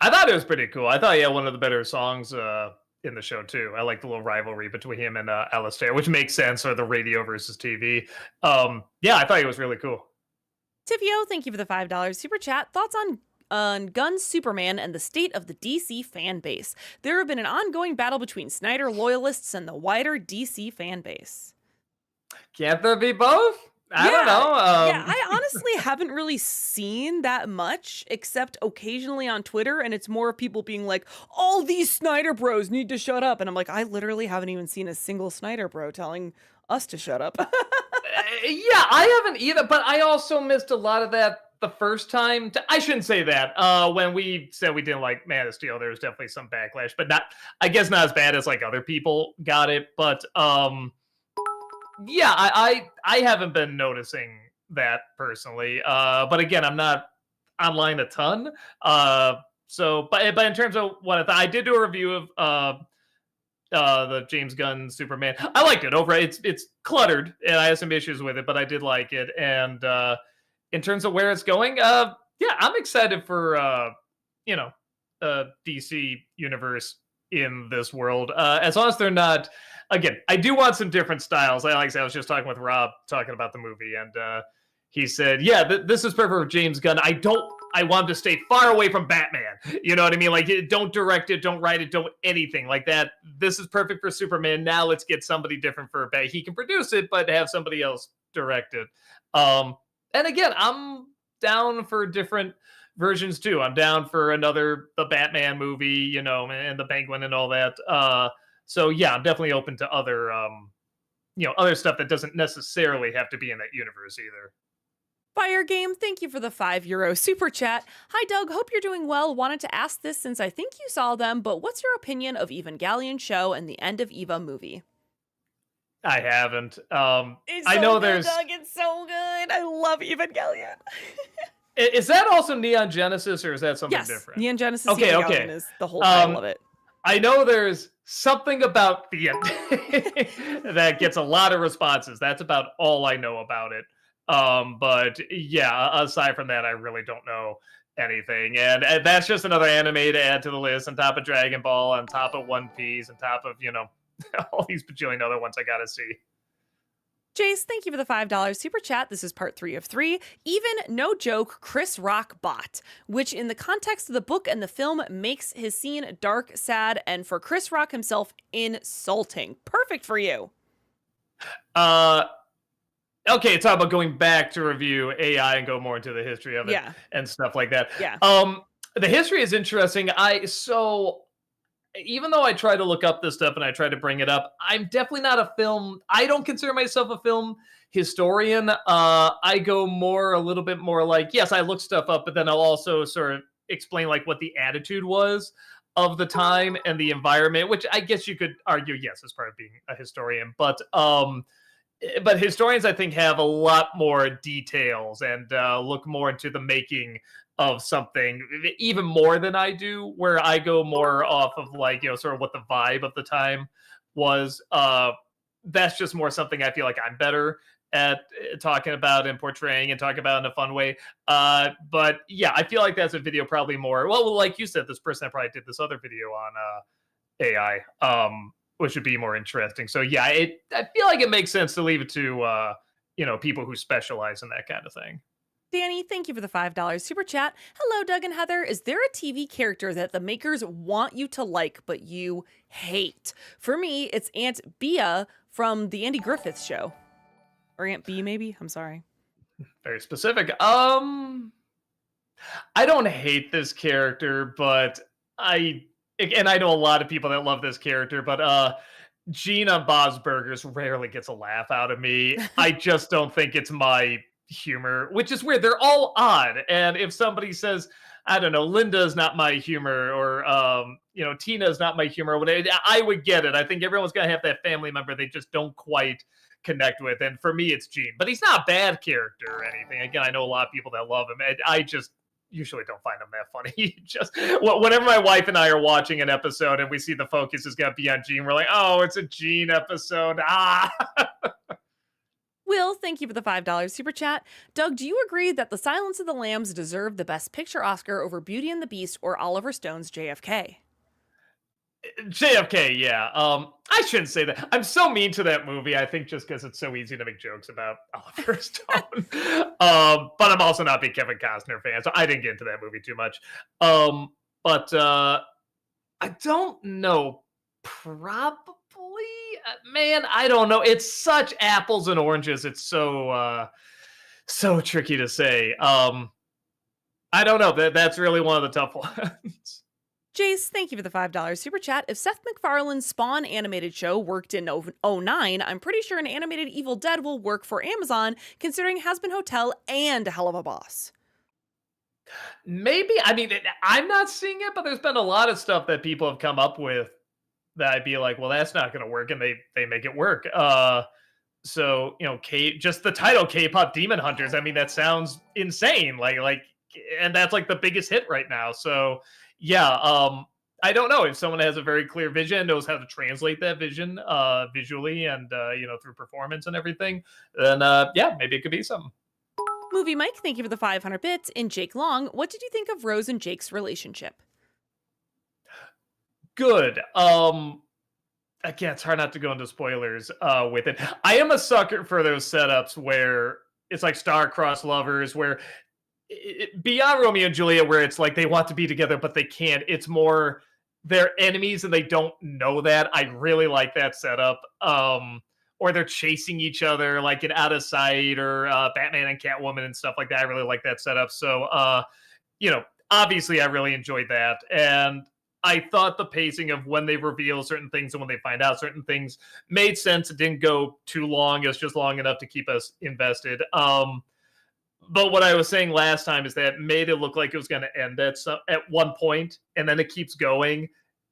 I thought it was pretty cool. I thought he had one of the better songs in the show, too. I like the little rivalry between him and Alistair, which makes sense, or the radio versus TV. Yeah, I thought he was really cool. Tifio, thank you for the $5 super chat. Thoughts on Gunn Superman and the state of the DC fan base. There have been an ongoing battle between Snyder loyalists and the wider DC fan base. Can't there be both? I don't Yeah, yeah, know. I honestly haven't really seen that much except occasionally on Twitter, and it's more of people being like, "All these Snyder Bros need to shut up," and I'm like, I literally haven't even seen a single Snyder Bro telling us to shut up. Yeah, I haven't either, but I also missed a lot of that the first time. I shouldn't say that. When we said we didn't like Man of Steel, there was definitely some backlash, but not, I guess not as bad as like other people got it. But yeah, I haven't been noticing that personally. But again, I'm not online a ton. But in terms of what I did do a review of the James Gunn Superman. I liked it. Overall, it's cluttered, and I have some issues with it, but I did like it. And in terms of where it's going, yeah, I'm excited for you know, DC universe in this world. As long as they're not, again, I do want some different styles. Like I said, I was just talking with Rob talking about the movie, and he said, "Yeah, this is perfect for James Gunn. I want him to stay far away from Batman. You know what I mean? Like, don't direct it, don't write it, don't anything like that. This is perfect for Superman. Now let's get somebody different for Bat. He can produce it, but have somebody else direct it." And again, I'm down for different versions too. I'm down for the Batman movie, you know, and the Penguin and all that. So yeah, I'm definitely open to other other stuff that doesn't necessarily have to be in that universe either. Fire Game, thank you for the €5 super chat. Hi, Doug. Hope you're doing well. Wanted to ask this since I think you saw them, but what's your opinion of Evangelion show and the end of Eva movie? I haven't. It's I so know good, there's. Doug. It's so good. I love Evangelion. Is that also Neon Genesis, or is that something Yes, different? Neon Genesis Okay, Evangelion okay. is the whole title of it. I know there's something about the end that gets a lot of responses. That's about all I know about it. But yeah, aside from that, I really don't know anything. And that's just another anime to add to the list, on top of Dragon Ball, on top of One Piece, on top of, all these bajillion other ones I gotta see. Jace, thank you for the $5 super chat. This is part 3 of 3. Even, no joke, Chris Rock bot, which in the context of the book and the film makes his scene dark, sad, and for Chris Rock himself, insulting. Perfect for you. Okay, talk about going back to review AI and go more into the history of it and stuff like that. Yeah. The history is interesting. Even though I try to look up this stuff and I try to bring it up, I'm definitely not I don't consider myself a film historian. I go a little bit more like, yes, I look stuff up, but then I'll also sort of explain like what the attitude was of the time and the environment, which I guess you could argue, yes, as part of being a historian. But historians, I think, have a lot more details and look more into the making of something even more than I do, where I go more off of like, sort of what the vibe of the time was. That's just more something I feel like I'm better at talking about and portraying and talking about in a fun way. But yeah, I feel like that's a video probably more, well, like you said, this person that probably did this other video on AI, which would be more interesting. So yeah, I feel like it makes sense to leave it to people who specialize in that kind of thing. Danny, thank you for the $5 super chat. Hello, Doug and Heather. Is there a TV character that the makers want you to like, but you hate? For me, it's Aunt Bea from the Andy Griffith Show. Or Aunt B, maybe? I'm sorry. Very specific. I don't hate this character, but I know a lot of people that love this character, but Gene on Bob's Burgers rarely gets a laugh out of me. I just don't think it's my humor, which is weird. They're all odd. And if somebody says, I don't know, Linda's not my humor, or Tina's not my humor, I would get it. I think everyone's gonna have that family member they just don't quite connect with. And for me, it's Gene. But he's not a bad character or anything. Again, I know a lot of people that love him. And I just usually don't find him that funny. Just whenever my wife and I are watching an episode and we see the focus is gonna be on Gene, we're like, oh, it's a Gene episode. Will, thank you for the $5 super chat. Doug, do you agree that The Silence of the Lambs deserved the Best Picture Oscar over Beauty and the Beast or Oliver Stone's JFK? JFK, yeah. I shouldn't say that. I'm so mean to that movie, I think, just because it's so easy to make jokes about Oliver Stone. But I'm also not a big Kevin Costner fan, so I didn't get into that movie too much. But I don't know. Probably. man, I don't know. It's such apples and oranges. It's so tricky to say. I don't know. That's really one of the tough ones. Jace, thank you for the $5 super chat. If Seth MacFarlane's Spawn animated show worked in '09, I'm pretty sure an animated Evil Dead will work for Amazon, considering Has Been Hotel and Hell of a Boss. Maybe. I mean, I'm not seeing it, but there's been a lot of stuff that people have come up with that I'd be like, well, that's not going to work, and they make it work. So just the title Kpop Demon Hunters. I mean, that sounds insane. And that's like the biggest hit right now. So yeah, I don't know if someone has a very clear vision, knows how to translate that vision visually and through performance and everything. Then yeah, maybe it could be something. Movie Mike, thank you for the 500 bits. And Jake Long, what did you think of Rose and Jake's relationship? Good. Again, it's hard not to go into spoilers with it. I am a sucker for those setups where it's like star-crossed lovers, where beyond Romeo and Juliet, where it's like they want to be together but they can't. It's more they're enemies and they don't know that. I really like that setup. Or they're chasing each other like in Out of Sight, or Batman and Catwoman and stuff like that. I really like that setup. So obviously I really enjoyed that. And I thought the pacing of when they reveal certain things and when they find out certain things made sense. It didn't go too long. It was just long enough to keep us invested. But what I was saying last time is that it made it look like it was going to end at one point, and then it keeps going.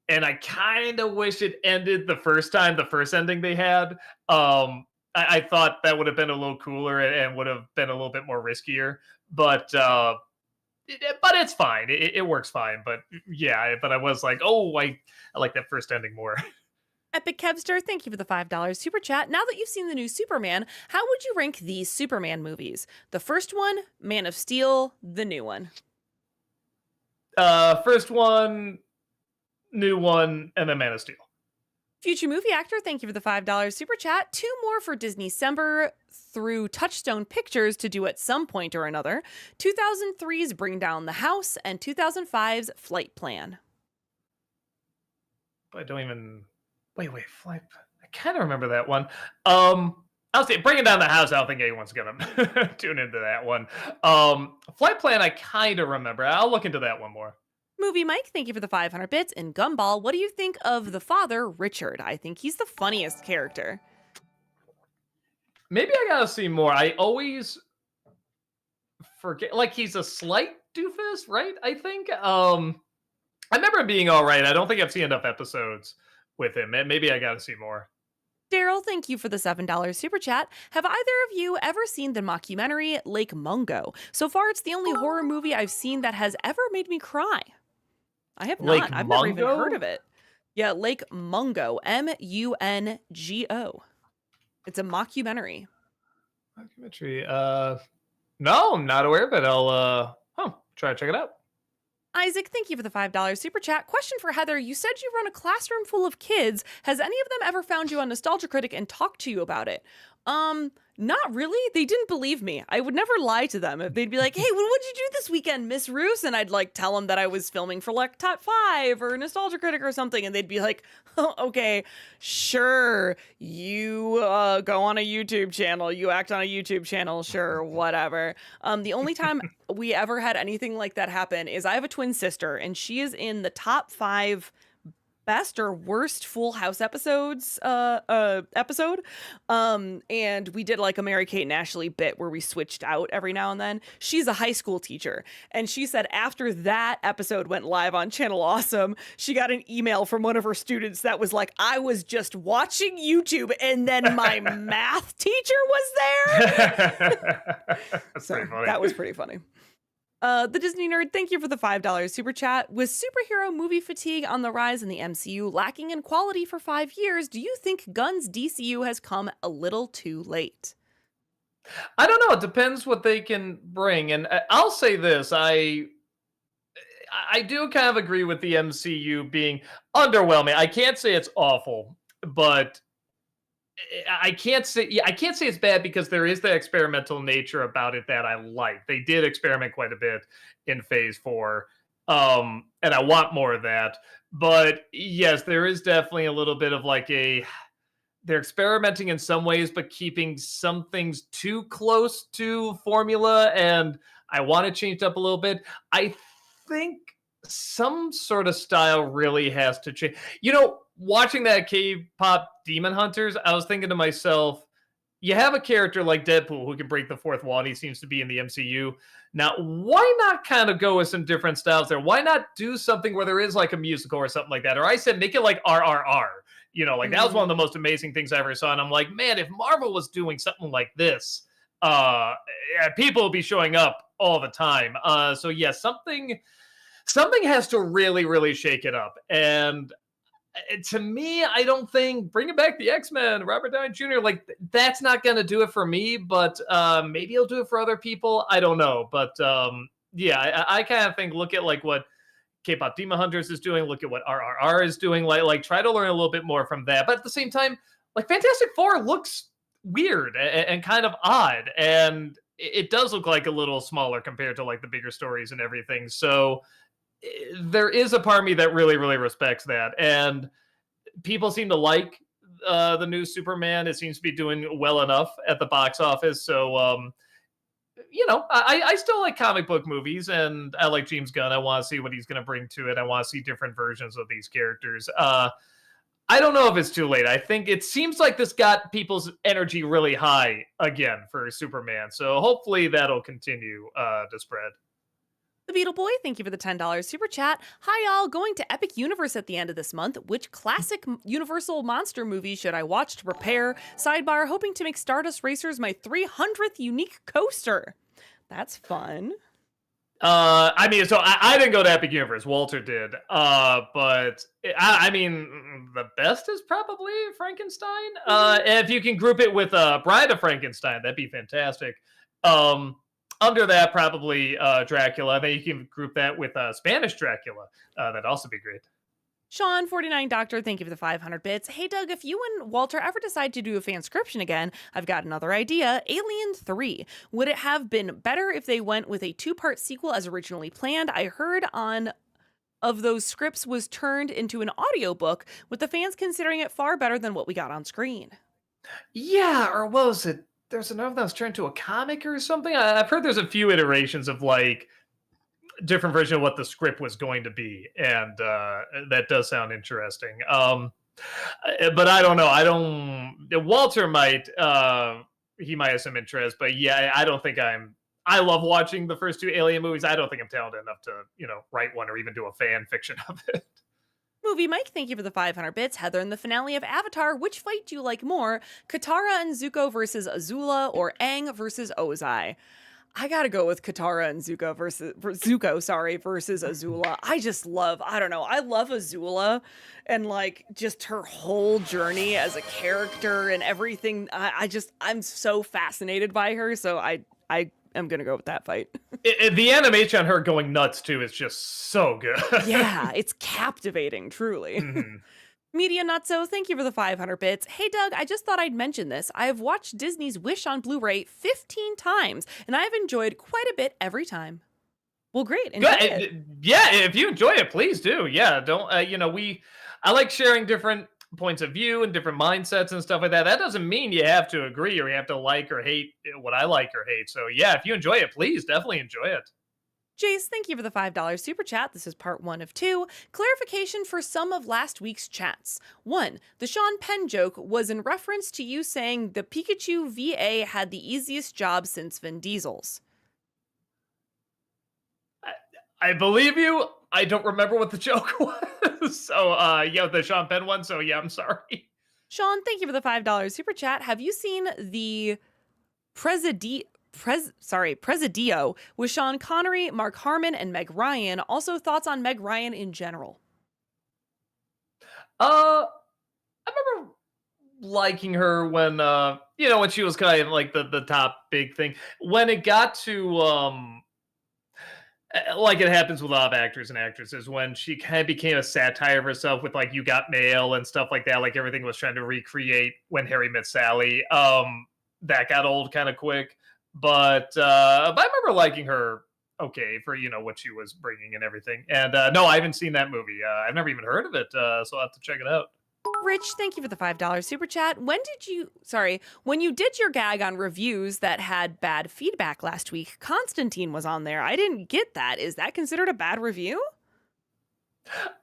And I kind of wish it ended the first ending they had. I thought that would have been a little cooler and would have been a little bit more riskier. But it's fine. It works fine. But yeah, but I was like, oh, I like that first ending more. Epic Kevster, thank you for the $5 super chat. Now that you've seen the new Superman, how would you rank these Superman movies? The first one, Man of Steel, the new one. First one, new one, and then Man of Steel. Future Movie Actor, thank you for the $5 super chat. 2 more for Disney-cember through Touchstone Pictures to do at some point or another. 2003's Bring Down the House and 2005's Flight Plan. I don't even... Wait, Flight... I kind of remember that one. I'll say Bringing Down the House, I don't think anyone's going to tune into that one. Flight Plan, I kind of remember. I'll look into that one more. Movie Mike, thank you for the 500 bits. And Gumball, what do you think of the father, Richard? I think he's the funniest character. Maybe I gotta see more. I always forget, like, he's a slight doofus, right? I think. I remember him being all right. I don't think I've seen enough episodes with him. Maybe I gotta see more. Daryl, thank you for the $7 super chat. Have either of you ever seen the mockumentary Lake Mungo? So far, it's the only horror movie I've seen that has ever made me cry. I have not. I've never even heard of it. Yeah, Lake Mungo. Mungo. It's a mockumentary. No, I'm not aware of it. I'll try to check it out. Isaac, thank you for the $5 super chat. Question for Heather. You said you run a classroom full of kids. Has any of them ever found you on Nostalgia Critic and talked to you about it? Not really. They didn't believe me. I would never lie to them. They'd be like, hey, what'd you do this weekend, Miss Roos? And I'd like tell them that I was filming for like Top 5 or Nostalgia Critic or something. And they'd be like, oh, okay, sure. You go on a YouTube channel. You act on a YouTube channel. Sure, whatever. The only time we ever had anything like that happen is I have a twin sister and she is in the top 5 best or worst Full House episodes episode. And we did like a Mary-Kate and Ashley bit where we switched out every now and then. She's a high school teacher. And she said after that episode went live on Channel Awesome, she got an email from one of her students that was like, I was just watching YouTube and then my math teacher was there. So that was pretty funny. The Disney Nerd, thank you for the $5 super chat. With superhero movie fatigue on the rise in the MCU, lacking in quality for 5 years, do you think Gunn's DCU has come a little too late? I don't know. It depends what they can bring. And I'll say this. I do kind of agree with the MCU being underwhelming. I can't say it's awful, but I can't say it's bad because there is the experimental nature about it that I like. They did experiment quite a bit in Phase 4, and I want more of that. But yes, there is definitely a little bit of like a they're experimenting in some ways, but keeping some things too close to formula. And I want to change it up a little bit. I think some sort of style really has to change. Watching that K-pop Demon Hunters, I was thinking to myself, you have a character like Deadpool who can break the fourth wall, and he seems to be in the MCU. Now, why not kind of go with some different styles there? Why not do something where there is like a musical or something like that? Or I said, make it like RRR. That was one of the most amazing things I ever saw. And I'm like, man, if Marvel was doing something like this, people will be showing up all the time. So yeah, something has to really, really shake it up. And to me, I don't think bringing back the X-Men, Robert Downey Jr., like that's not going to do it for me, but maybe he'll do it for other people. I don't know. But yeah, I kind of think, look at like what K-pop Demon Hunters is doing, look at what RRR is doing, like try to learn a little bit more from that. But at the same time, like Fantastic Four looks weird and kind of odd. And it does look like a little smaller compared to like the bigger stories and everything. So there is a part of me that really, really respects that. And people seem to like the new Superman. It seems to be doing well enough at the box office. So, I still like comic book movies, and I like James Gunn. I want to see what he's going to bring to it. I want to see different versions of these characters. I don't know if it's too late. I think it seems like this got people's energy really high again for Superman. So hopefully that'll continue to spread. The Beetle Boy, thank you for the $10 super chat. Hi, y'all. Going to Epic Universe at the end of this month. Which classic Universal monster movie should I watch to prepare? Sidebar, hoping to make Stardust Racers my 300th unique coaster. That's fun. I didn't go to Epic Universe. Walter did. But the best is probably Frankenstein. If you can group it with Bride of Frankenstein, that'd be fantastic. Under that, probably Dracula. Then you can group that with Spanish Dracula. That'd also be great. Sean, 49 Doctor, thank you for the 500 bits. Hey, Doug, if you and Walter ever decide to do a fanscription again, I've got another idea. Alien 3. Would it have been better if they went with a 2-part sequel as originally planned? I heard of those scripts was turned into an audiobook, with the fans considering it far better than what we got on screen. Yeah, or what was it? There's another that was turned to a comic or something. I've heard there's a few iterations of like different version of what the script was going to be, and that does sound interesting. But I don't know. Walter might he might have some interest, but yeah, I don't think I love watching the first 2 Alien movies. I don't think I'm talented enough to write one or even do a fan fiction of it. Movie Mike, thank you for the 500 bits. Heather, in the finale of Avatar, which fight do you like more? Katara and Zuko versus Azula, or Aang versus Ozai? I gotta go with Katara and Zuko versus Azula. I love Azula and like just her whole journey as a character and everything. I'm so fascinated by her, so I am gonna go with that fight. The animation on her going nuts too is just so good. Yeah, it's captivating, truly. Mm-hmm. Media Nutso, thank you for the 500 bits. Hey, Doug, I just thought I'd mention this. I have watched Disney's Wish on Blu-ray 15 times, and I have enjoyed quite a bit every time. Well, great. Enjoy it. Yeah, if you enjoy it, please do. Yeah, don't, I like sharing different points of view and different mindsets and stuff like that. That doesn't mean you have to agree or you have to like or hate what I like or hate. So yeah, if you enjoy it, please definitely enjoy it. Jace, thank you for the $5 super chat. This is part 1 of 2. Clarification for some of last week's chats. 1. The Sean Penn joke was in reference to you saying the Pikachu VA had the easiest job since Vin Diesel's. I believe you. I don't remember what the joke was. So, yeah, the Sean Penn one. So, yeah, I'm sorry. Sean, thank you for the $5 super chat. Have you seen the Presidio with Sean Connery, Mark Harmon, and Meg Ryan? Also, thoughts on Meg Ryan in general? I remember liking her when when she was kind of like the top big thing. When it got to like it happens with a lot of actors and actresses, when she kind of became a satire of herself with like You Got Mail and stuff like that, like everything was trying to recreate When Harry Met Sally. That got old kind of quick. But I remember liking her okay for, what she was bringing and everything. And no, I haven't seen that movie. I've never even heard of it, so I'll have to check it out. Rich, thank you for the $5 super chat. When you did your gag on reviews that had bad feedback last week, Constantine was on there. I didn't get that. Is that considered a bad review?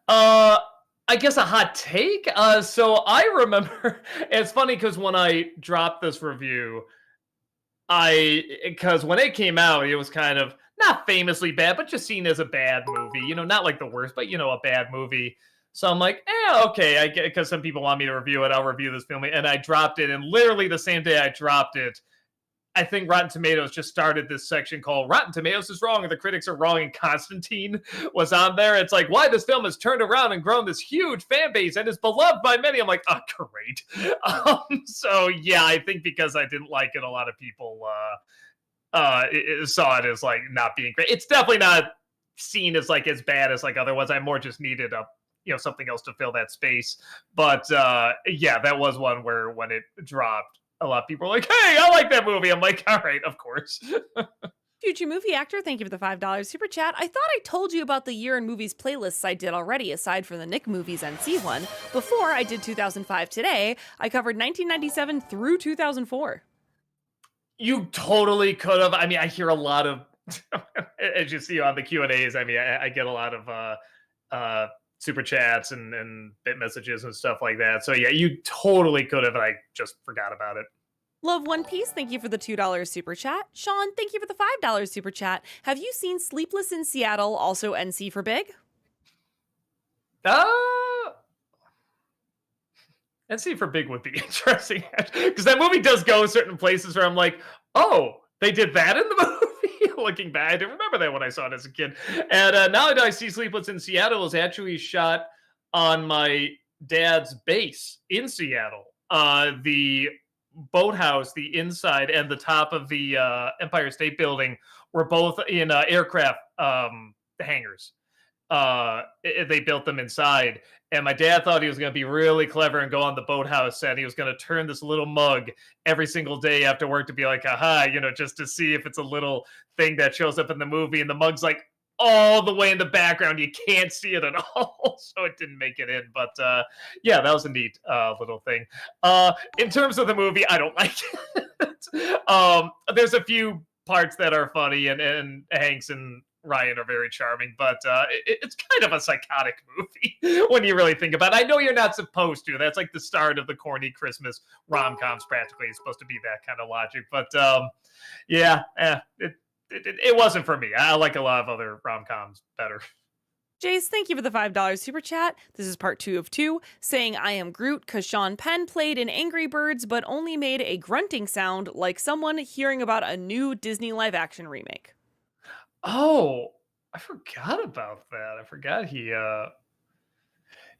I guess a hot take. So I remember, it's funny because when I dropped this review, because when it came out, it was kind of not famously bad, but just seen as a bad movie. Not like the worst, but a bad movie. So I'm like, okay, I get, because some people want me to review it, I'll review this film. And I dropped it, and literally the same day I dropped it, I think Rotten Tomatoes just started this section called Rotten Tomatoes is wrong, and the critics are wrong, and Constantine was on there. It's like, why this film has turned around and grown this huge fan base and is beloved by many. I'm like, oh, great. So yeah, I think because I didn't like it, a lot of people saw it as like not being great. It's definitely not seen as like as bad as like other ones. I more just needed something else to fill that space. But yeah, that was one where when it dropped, a lot of people were like, hey, I like that movie. I'm like, all right, of course. Future movie actor, thank you for the $5 super chat. I thought I told you about the year in movies playlists I did already, aside from the Nick Movies NC one. Before I did 2005 today, I covered 1997 through 2004. You totally could have. I mean, I hear a lot of, as you see on the Q&As, I mean, I get a lot of super chats and bit messages and stuff like that. So yeah, you totally could have, and I just forgot about it. Love One Piece, thank you for the $2 super chat. Sean, thank you for the $5 super chat. Have you seen Sleepless in Seattle, also NC for Big? NC for Big would be interesting, because that movie does go certain places where I'm like, oh, they did that in the movie? Looking back, I didn't remember that when I saw it as a kid. And now that I see Sleepless in Seattle is actually shot on my dad's base in Seattle. The boathouse, the inside, and the top of the Empire State Building were both in aircraft hangars. They built them inside, and my dad thought he was going to be really clever and go on the boathouse, and he was going to turn this little mug every single day after work to be like, aha, just to see if it's a little thing that shows up in the movie, and the mug's like all the way in the background. You can't see it at all, so it didn't make it in. But yeah, that was a neat little thing. In terms of the movie, I don't like it. There's a few parts that are funny, and Hanks and Ryan are very charming, but it's kind of a psychotic movie when you really think about it. I know you're not supposed to. That's like the start of the corny Christmas rom-coms practically. It's supposed to be that kind of logic. But yeah, it wasn't for me. I like a lot of other rom-coms better. Jace, thank you for the $5 super chat. This is part 2 of 2, saying I am Groot because Sean Penn played in Angry Birds but only made a grunting sound like someone hearing about a new Disney live-action remake. Oh, I forgot about that. I forgot he, yeah,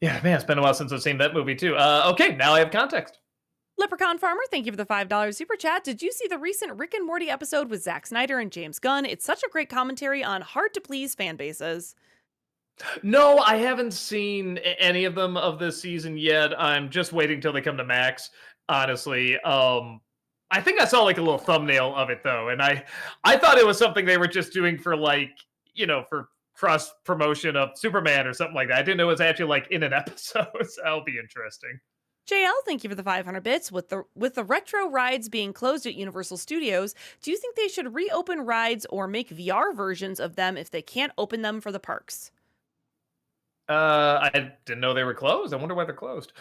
man, it's been a while since I've seen that movie too. Okay, now I have context. Leprechaun Farmer, thank you for the $5 super chat. Did you see the recent Rick and Morty episode with Zack Snyder and James Gunn? It's such a great commentary on hard-to-please fan bases. No, I haven't seen any of them of this season yet. I'm just waiting till they come to Max, honestly. I think I saw like a little thumbnail of it though, and I thought it was something they were just doing for like, for cross promotion of Superman or something like that. I didn't know it was actually like in an episode. So that'll be interesting. JL, thank you for the 500 bits. With the retro rides being closed at Universal Studios, do you think they should reopen rides or make VR versions of them if they can't open them for the parks? I didn't know they were closed. I wonder why they're closed.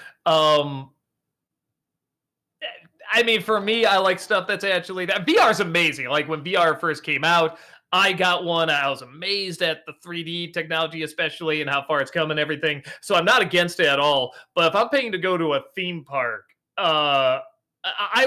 I mean, for me, I like stuff that's actually that VR is amazing. Like when VR first came out, I got one. I was amazed at the 3D technology, especially, and how far it's come and everything. So I'm not against it at all. But if I'm paying to go to a theme park, I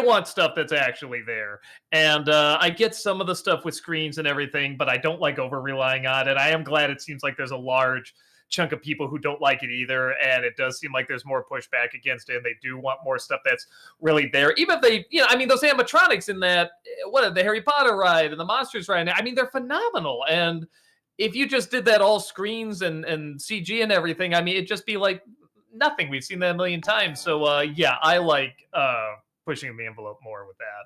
want stuff that's actually there. And I get some of the stuff with screens and everything, but I don't like over relying on it. I am glad it seems like there's a large chunk of people who don't like it either, and it does seem like there's more pushback against it, and they do want more stuff that's really there. Even if they, I mean, those animatronics in that, the Harry Potter ride and the Monsters ride, I mean, they're phenomenal. And if you just did that all screens and CG and everything, I mean, it'd just be like nothing. We've seen that a million times. So yeah, I like pushing the envelope more with that.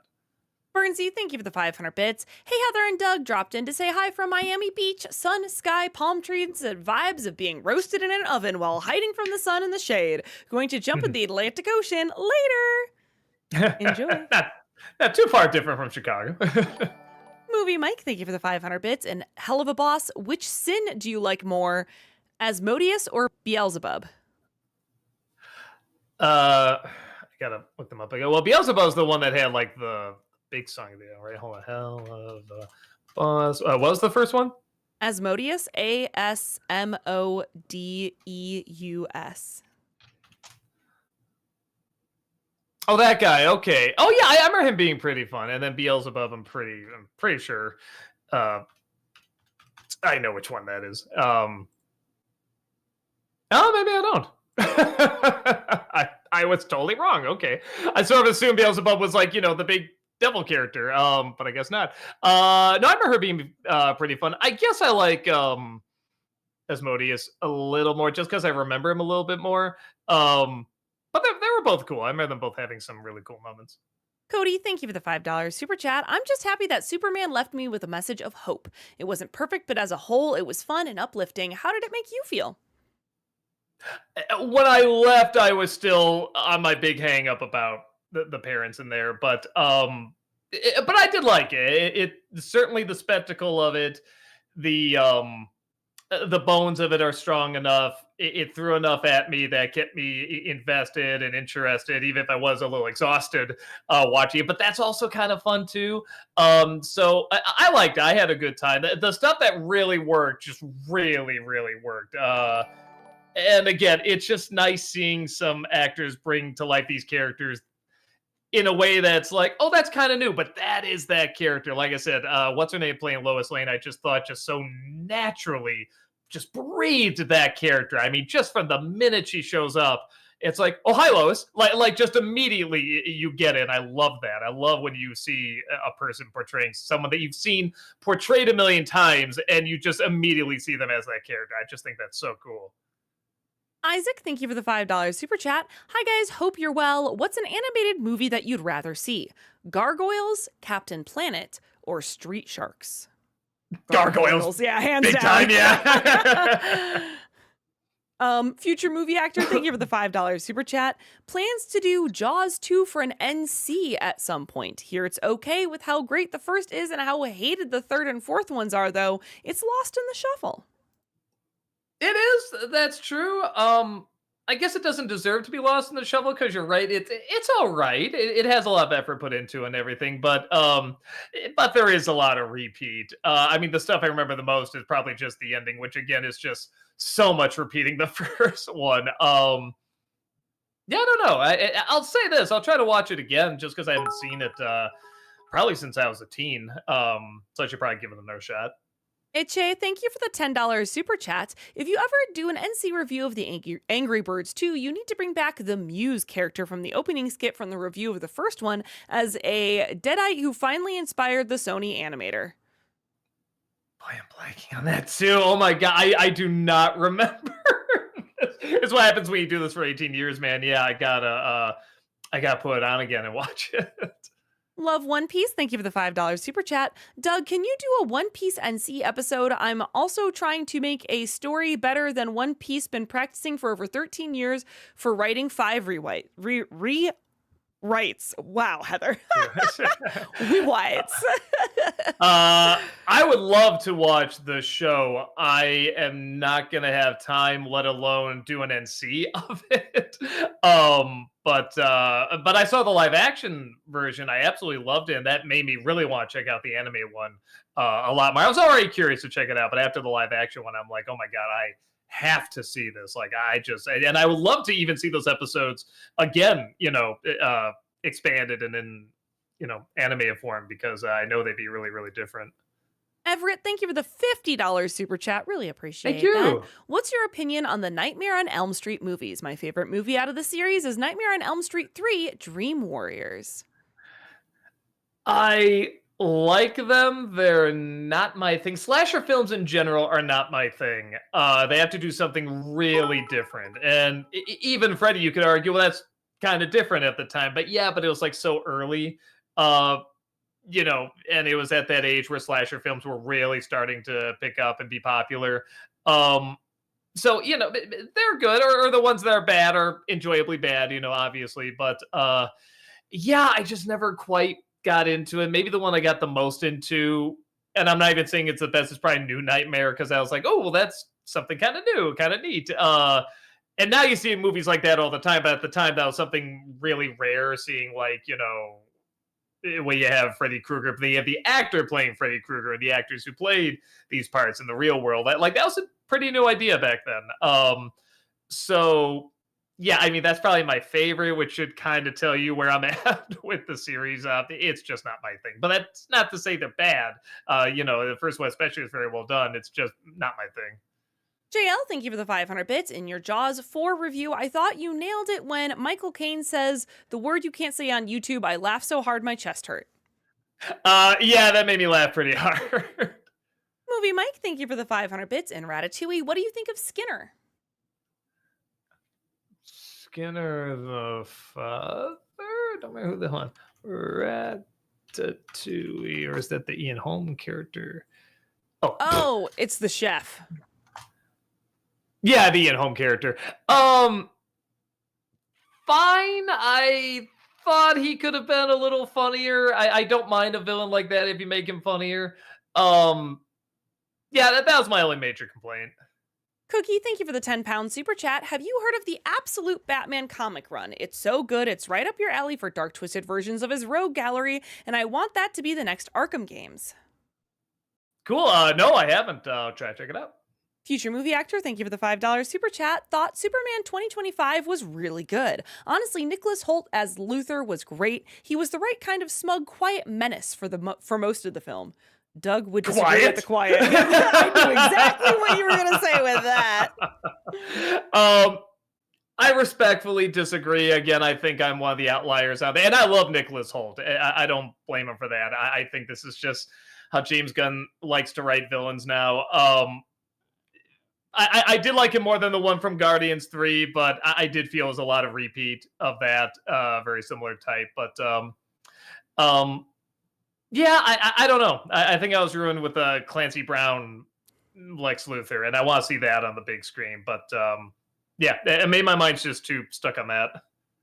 Bernsey, thank you for the 500 bits. Hey, Heather and Doug dropped in to say hi from Miami Beach. Sun, sky, palm trees, and vibes of being roasted in an oven while hiding from the sun in the shade. Going to jump in the Atlantic Ocean later. Enjoy. Not too far different from Chicago. Movie Mike, thank you for the 500 bits. And hell of a boss, which sin do you like more, Asmodeus or Beelzebub? I gotta look them up again. Well, Beelzebub's the one that had like the big song video, right? Hold on. Hell of a boss. What was the first one? Asmodeus, Asmodeus. Oh, that guy. Okay. Oh, yeah. I remember him being pretty fun. And then Beelzebub, I'm pretty sure. I know which one that is. Oh, maybe I don't. I was totally wrong. Okay. I sort of assumed Beelzebub was like, the big devil character. But I guess not. No, I remember her being pretty fun. I guess I like Asmodeus a little more just because I remember him a little bit more. But they were both cool. I remember them both having some really cool moments. Cody, thank you for the $5 super chat. I'm just happy that Superman left me with a message of hope. It wasn't perfect, but as a whole, it was fun and uplifting. How did it make you feel? When I left, I was still on my big hang up about the parents in there, but I did like it. It certainly, the spectacle of it, the bones of it are strong enough. It threw enough at me that kept me invested and interested, even if I was a little exhausted watching it. But that's also kind of fun too. So I liked it. I had a good time. The stuff that really worked just really, really worked. And again, it's just nice seeing some actors bring to life these characters in a way that's like, oh, that's kind of new, but that is that character. Like I said, what's her name playing Lois Lane? I just thought just so naturally just breathed that character. I mean, just from the minute she shows up, it's like, oh, hi, Lois. Like just immediately you get it. I love that. I love when you see a person portraying someone that you've seen portrayed a million times and you just immediately see them as that character. I just think that's so cool. Isaac, thank you for the $5 super chat. Hi guys, hope you're well. What's an animated movie that you'd rather see? Gargoyles, Captain Planet, or Street Sharks? Gargoyles. Yeah, hands Big down. time, yeah. Future movie actor, thank you for the $5 super chat. Plans to do Jaws 2 for an NC at some point. Here it's okay with how great the first is and how hated the third and fourth ones are, though. It's lost in the shuffle. It is. That's true. I guess it doesn't deserve to be lost in the shovel because you're right. It's all right. It has a lot of effort put into and everything, but there is a lot of repeat. I mean, the stuff I remember the most is probably just the ending, which again is just so much repeating the first one. Yeah, I don't know. I'll say this. I'll try to watch it again just because I haven't seen it probably since I was a teen. So I should probably give it another shot. Iche, thank you for the $10 super chat. If you ever do an NC review of the Angry Birds 2, you need to bring back the Muse character from the opening skit from the review of the first one as a Deadite who finally inspired the Sony animator. Boy, I'm blanking on that too. Oh my god, I do not remember. It's what happens when you do this for 18 years, man. Yeah, I gotta put it on again and watch it. Love One Piece. Thank you for the $5 super chat. Doug, can you do a One Piece NC episode? I'm also trying to make a story better than One Piece. Been practicing for over 13 years for writing 5 rewrites. Wow, Heather. Rewrites. I would love to watch the show. I am not going to have time, let alone do an NC of it. But I saw the live action version. I absolutely loved it. And that made me really want to check out the anime one a lot more. I was already curious to check it out, but after the live action one, I'm like, oh my God, I have to see this. Like, and I would love to even see those episodes again, expanded and in, anime form, because I know they'd be really, really different. Everett, thank you for the $50 super chat. Really appreciate Thank you. that. What's your opinion on the Nightmare on Elm Street movies? My favorite movie out of the series is Nightmare on Elm Street 3, Dream Warriors. I like them. They're not my thing. Slasher films in general are not my thing. They have to do something really different. And even Freddy, you could argue, well, that's kind of different at the time. But it was like so early. and it was at that age where slasher films were really starting to pick up and be popular. Um, so they're good, or the ones that are bad are enjoyably bad, obviously. But yeah, I just never quite got into it. Maybe the one I got the most into, and I'm not even saying it's the best, is probably New Nightmare, because I was like, oh well, that's something kind of new, kind of neat. And now you see movies like that all the time, but at the time that was something really rare, seeing like, where you have Freddy Krueger, but then you have the actor playing Freddy Krueger, and the actors who played these parts in the real world. That was a pretty new idea back then. So yeah, I mean, that's probably my favorite, which should kind of tell you where I'm at with the series. It's just not my thing, but that's not to say they're bad. The first one especially is very well done. It's just not my thing. JL, thank you for the 500 bits. In your Jaws 4 review, I thought you nailed it when Michael Caine says, "The word you can't say on YouTube, I laughed so hard my chest hurt." Yeah, that made me laugh pretty hard. Movie Mike, thank you for the 500 bits. And Ratatouille, what do you think of Skinner? Skinner the Father? Don't remember who the one. Ratatouille, or is that the Ian Holm character? Oh, it's the chef. Yeah, the Ian Holm character. Fine. I thought he could have been a little funnier. I don't mind a villain like that if you make him funnier. Yeah, that was my only major complaint. Cookie, thank you for the 10-pound super chat. Have you heard of the Absolute Batman comic run? It's so good, it's right up your alley for dark, twisted versions of his rogue gallery, and I want that to be the next Arkham games. Cool. No, I haven't. Try to check it out. Future movie actor, thank you for the $5 super chat. Thought Superman 2025 was really good. Honestly, Nicholas Hoult as Luthor was great. He was the right kind of smug, quiet menace for most of the film. Doug would disagree with the quiet. I knew exactly what you were going to say with that. I respectfully disagree. Again, I think I'm one of the outliers out there. And I love Nicholas Hoult. I don't blame him for that. I think this is just how James Gunn likes to write villains now. I did like him more than the one from Guardians 3, but I did feel it was a lot of repeat of that, very similar type. But yeah, I don't know. I think I was ruined with Clancy Brown Lex Luthor, and I want to see that on the big screen. But yeah, it made my mind just too stuck on that.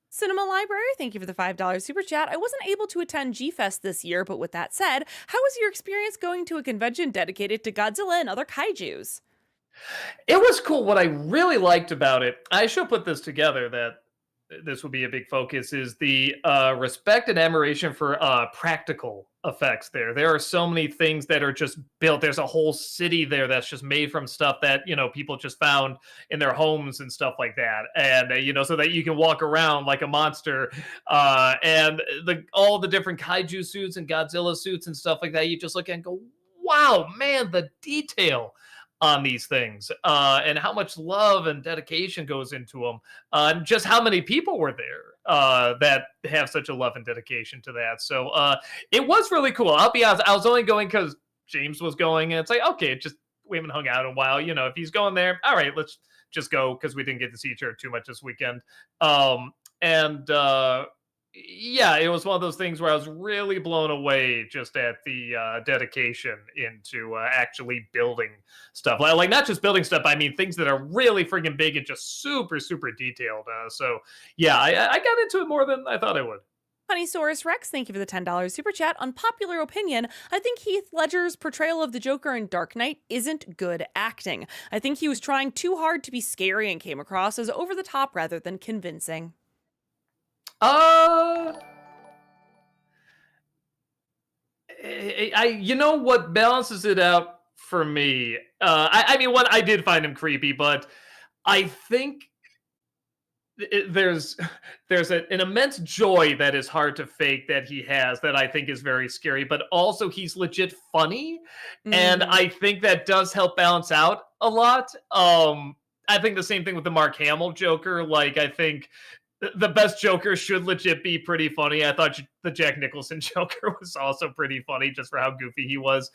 Cinema Library, thank you for the $5 super chat. I wasn't able to attend G-Fest this year, but with that said, how was your experience going to a convention dedicated to Godzilla and other kaijus? It was cool. What I really liked about it, I should put this together, that this will be a big focus, is the respect and admiration for practical effects there. There are so many things that are just built. There's a whole city there that's just made from stuff that, people just found in their homes and stuff like that. And, so that you can walk around like a monster. And all the different kaiju suits and Godzilla suits and stuff like that, you just look at and go, wow, man, the detail on these things, and how much love and dedication goes into them, and just how many people were there that have such a love and dedication to that. So it was really cool. I'll be honest, I was only going because James was going, and it's like, okay, we haven't hung out in a while. If he's going there, all right, let's just go, because we didn't get to see each other too much this weekend. Yeah, it was one of those things where I was really blown away just at the dedication into actually building stuff. Like not just building stuff, I mean things that are really freaking big and just super, super detailed. So yeah, I got into it more than I thought I would. Honeysaurus Rex, thank you for the $10 super chat. Unpopular opinion, I think Heath Ledger's portrayal of the Joker in Dark Knight isn't good acting. I think he was trying too hard to be scary and came across as over the top rather than convincing. What balances it out for me? I mean, one, I did find him creepy, but I think there's an immense joy that is hard to fake that he has, that I think is very scary, but also he's legit funny, and I think that does help balance out a lot. I think the same thing with the Mark Hamill Joker. Like, I think the best Joker should legit be pretty funny. I thought the Jack Nicholson Joker was also pretty funny, just for how goofy he was.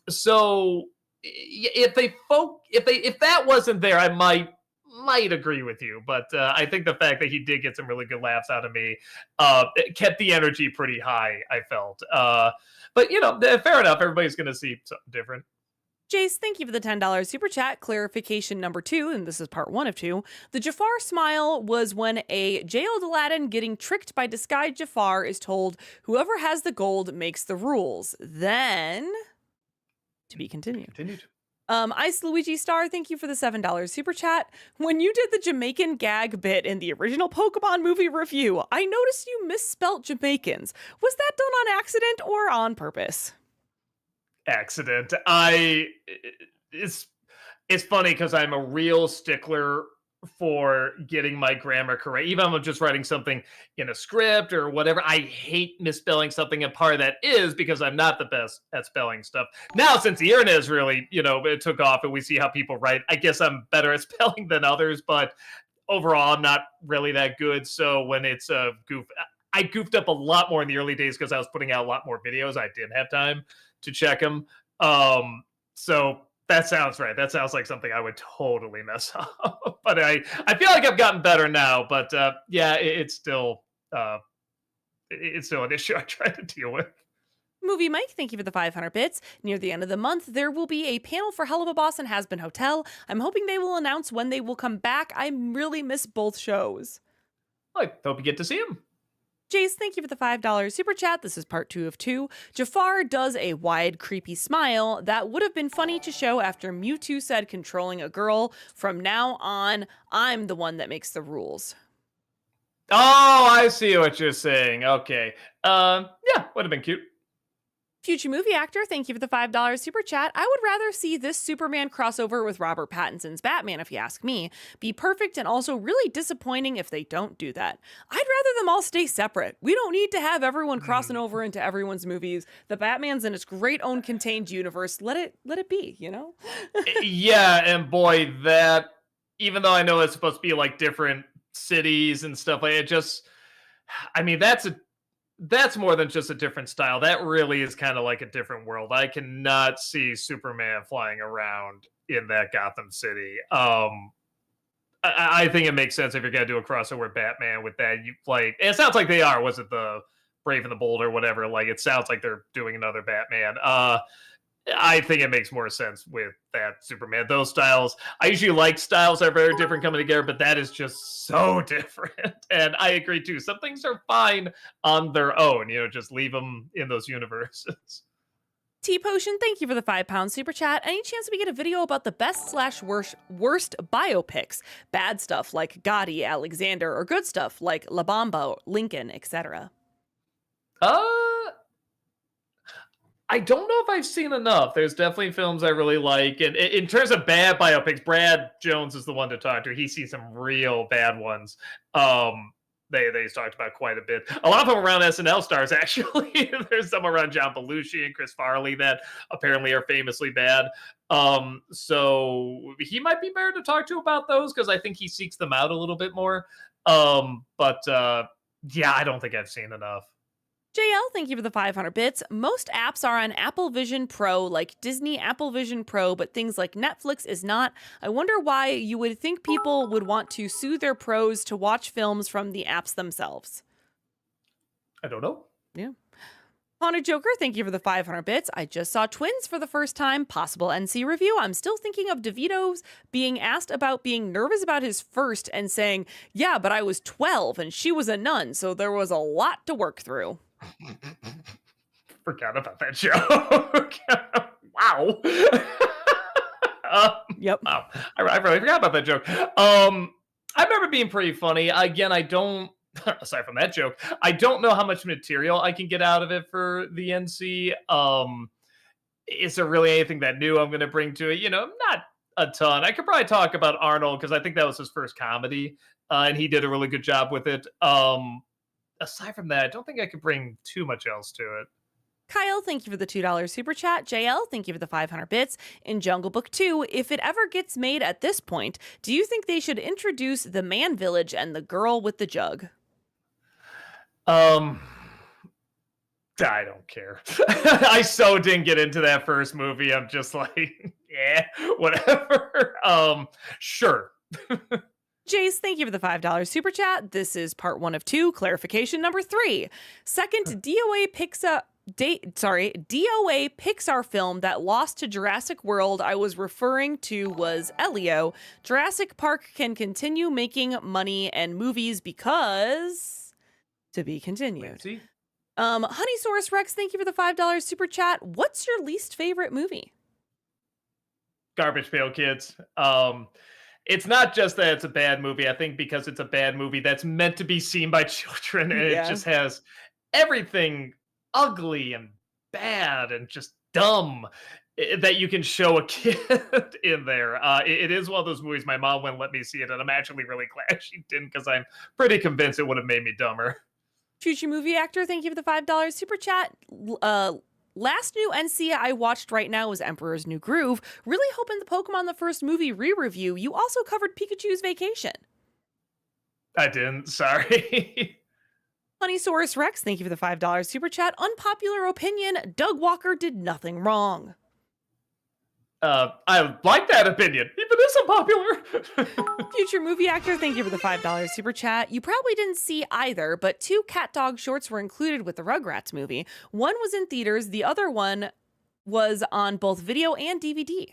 So if that wasn't there, I might might agree with you, but I think the fact that he did get some really good laughs out of me it kept the energy pretty high, I felt. But, fair enough. Everybody's going to see something different. Jace, thank you for the $10 super chat. Clarification number 2, and this is part 1 of 2. The Jafar smile was when a jailed Aladdin getting tricked by disguised Jafar is told, whoever has the gold makes the rules. Then, to be continued. Ice Luigi Star, thank you for the $7 super chat. When you did the Jamaican gag bit in the original Pokemon movie review, I noticed you misspelt Jamaicans. Was that done on accident or on purpose? Accident. It's funny because I'm a real stickler for getting my grammar correct. Even if I'm just writing something in a script or whatever, I hate misspelling something, and part of that is because I'm not the best at spelling stuff. Now, since the internet is really, it took off and we see how people write, I guess I'm better at spelling than others, but overall, I'm not really that good. So when it's a goof, I goofed up a lot more in the early days because I was putting out a lot more videos. I didn't have time to check them. So that sounds right. That sounds like something I would totally mess up. But I feel like I've gotten better now. But it's still an issue I try to deal with. Movie Mike, thank you for the 500 bits. Near the end of the month, there will be a panel for Hell of a Boss and Has Been Hotel. I'm hoping they will announce when they will come back. I really miss both shows. I hope you get to see them. Jace, thank you for the $5 super chat. This is part 2 of 2. Jafar does a wide, creepy smile that would have been funny to show after Mewtwo said controlling a girl. From now on, I'm the one that makes the rules. Oh, I see what you're saying. Okay. Would have been cute. Future movie actor, thank you for the $5 super chat. I would rather see this Superman crossover with Robert Pattinson's Batman, if you ask me, be perfect and also really disappointing if they don't do that. I'd rather them all stay separate. We don't need to have everyone crossing over into everyone's movies. The Batman's in its great own contained universe. Let it be, Yeah, and boy, that, even though I know it's supposed to be like different cities and stuff like it, that's more than just a different style. That really is kind of like a different world. I cannot see Superman flying around in that Gotham City. I think it makes sense if you're gonna do a crossover with Batman with that. It sounds like they are. Was it the Brave and the Bold or whatever? Like, it sounds like they're doing another Batman. I think it makes more sense with that Superman. Those styles, I usually like styles that are very different coming together, but that is just so different. And I agree too. Some things are fine on their own, just leave them in those universes. T-Potion, thank you for the £5 super chat. Any chance we get a video about the best/worst biopics? Bad stuff like Gotti, Alexander, or good stuff like La Bamba, Lincoln, etc. I don't know if I've seen enough. There's definitely films I really like. And in terms of bad biopics, Brad Jones is the one to talk to. He's seen some real bad ones. They talked about quite a bit. A lot of them around SNL stars, actually. There's some around John Belushi and Chris Farley that apparently are famously bad. So he might be better to talk to about those because I think he seeks them out a little bit more. I don't think I've seen enough. JL, thank you for the 500 bits. Most apps are on Apple Vision Pro, like Disney Apple Vision Pro, but things like Netflix is not. I wonder why you would think people would want to sue their pros to watch films from the apps themselves. I don't know. Yeah. Haunted Joker, thank you for the 500 bits. I just saw Twins for the first time. Possible NC review. I'm still thinking of DeVito's being asked about being nervous about his first and saying, yeah, but I was 12 and she was a nun, so there was a lot to work through. Forgot about that joke. Wow. Yep. Wow. I really forgot about that joke. I remember being pretty funny. Again, I don't, aside from that joke, I don't know how much material I can get out of it for the NC. Is there really anything that new I'm going to bring to it? Not a ton. I could probably talk about Arnold because I think that was his first comedy, and he did a really good job with it. Aside from that, I don't think I could bring too much else to it. Kyle, thank you for the $2 super chat. JL, thank you for the 500 bits. In Jungle Book 2, if it ever gets made at this point, do you think they should introduce the man village and the girl with the jug? I don't care. I so didn't get into that first movie. I'm just like, yeah, whatever. Sure. Jace, thank you for the $5 super chat. This is part 1 of 2. Clarification number 3. Second DOA Pixar film that lost to Jurassic World I was referring to was Elio. Jurassic Park can continue making money and movies because to be continued. See? Honeysaurus Rex, thank you for the $5 super chat. What's your least favorite movie? Garbage Pail Kids. It's not just that it's a bad movie. I think because it's a bad movie that's meant to be seen by children, and Yeah. it just has everything ugly and bad and just dumb that you can show a kid in there. It is one of those movies my mom wouldn't let me see it, and I'm actually really glad she didn't because I'm pretty convinced it would have made me dumber. Future movie actor, thank you for the $5 super chat. Last new NC I watched right now was Emperor's New Groove. Really hoping the Pokemon the First Movie re-review. You also covered Pikachu's Vacation. I didn't, sorry. Honeysaurus Rex, thank you for the $5 super chat. Unpopular opinion, Doug Walker did nothing wrong. I like that opinion, even if it's unpopular. Future movie actor, thank you for the $5 super chat. You probably didn't see either, but 2 cat dog shorts were included with the Rugrats movie. One was in theaters, the other one was on both video and DVD.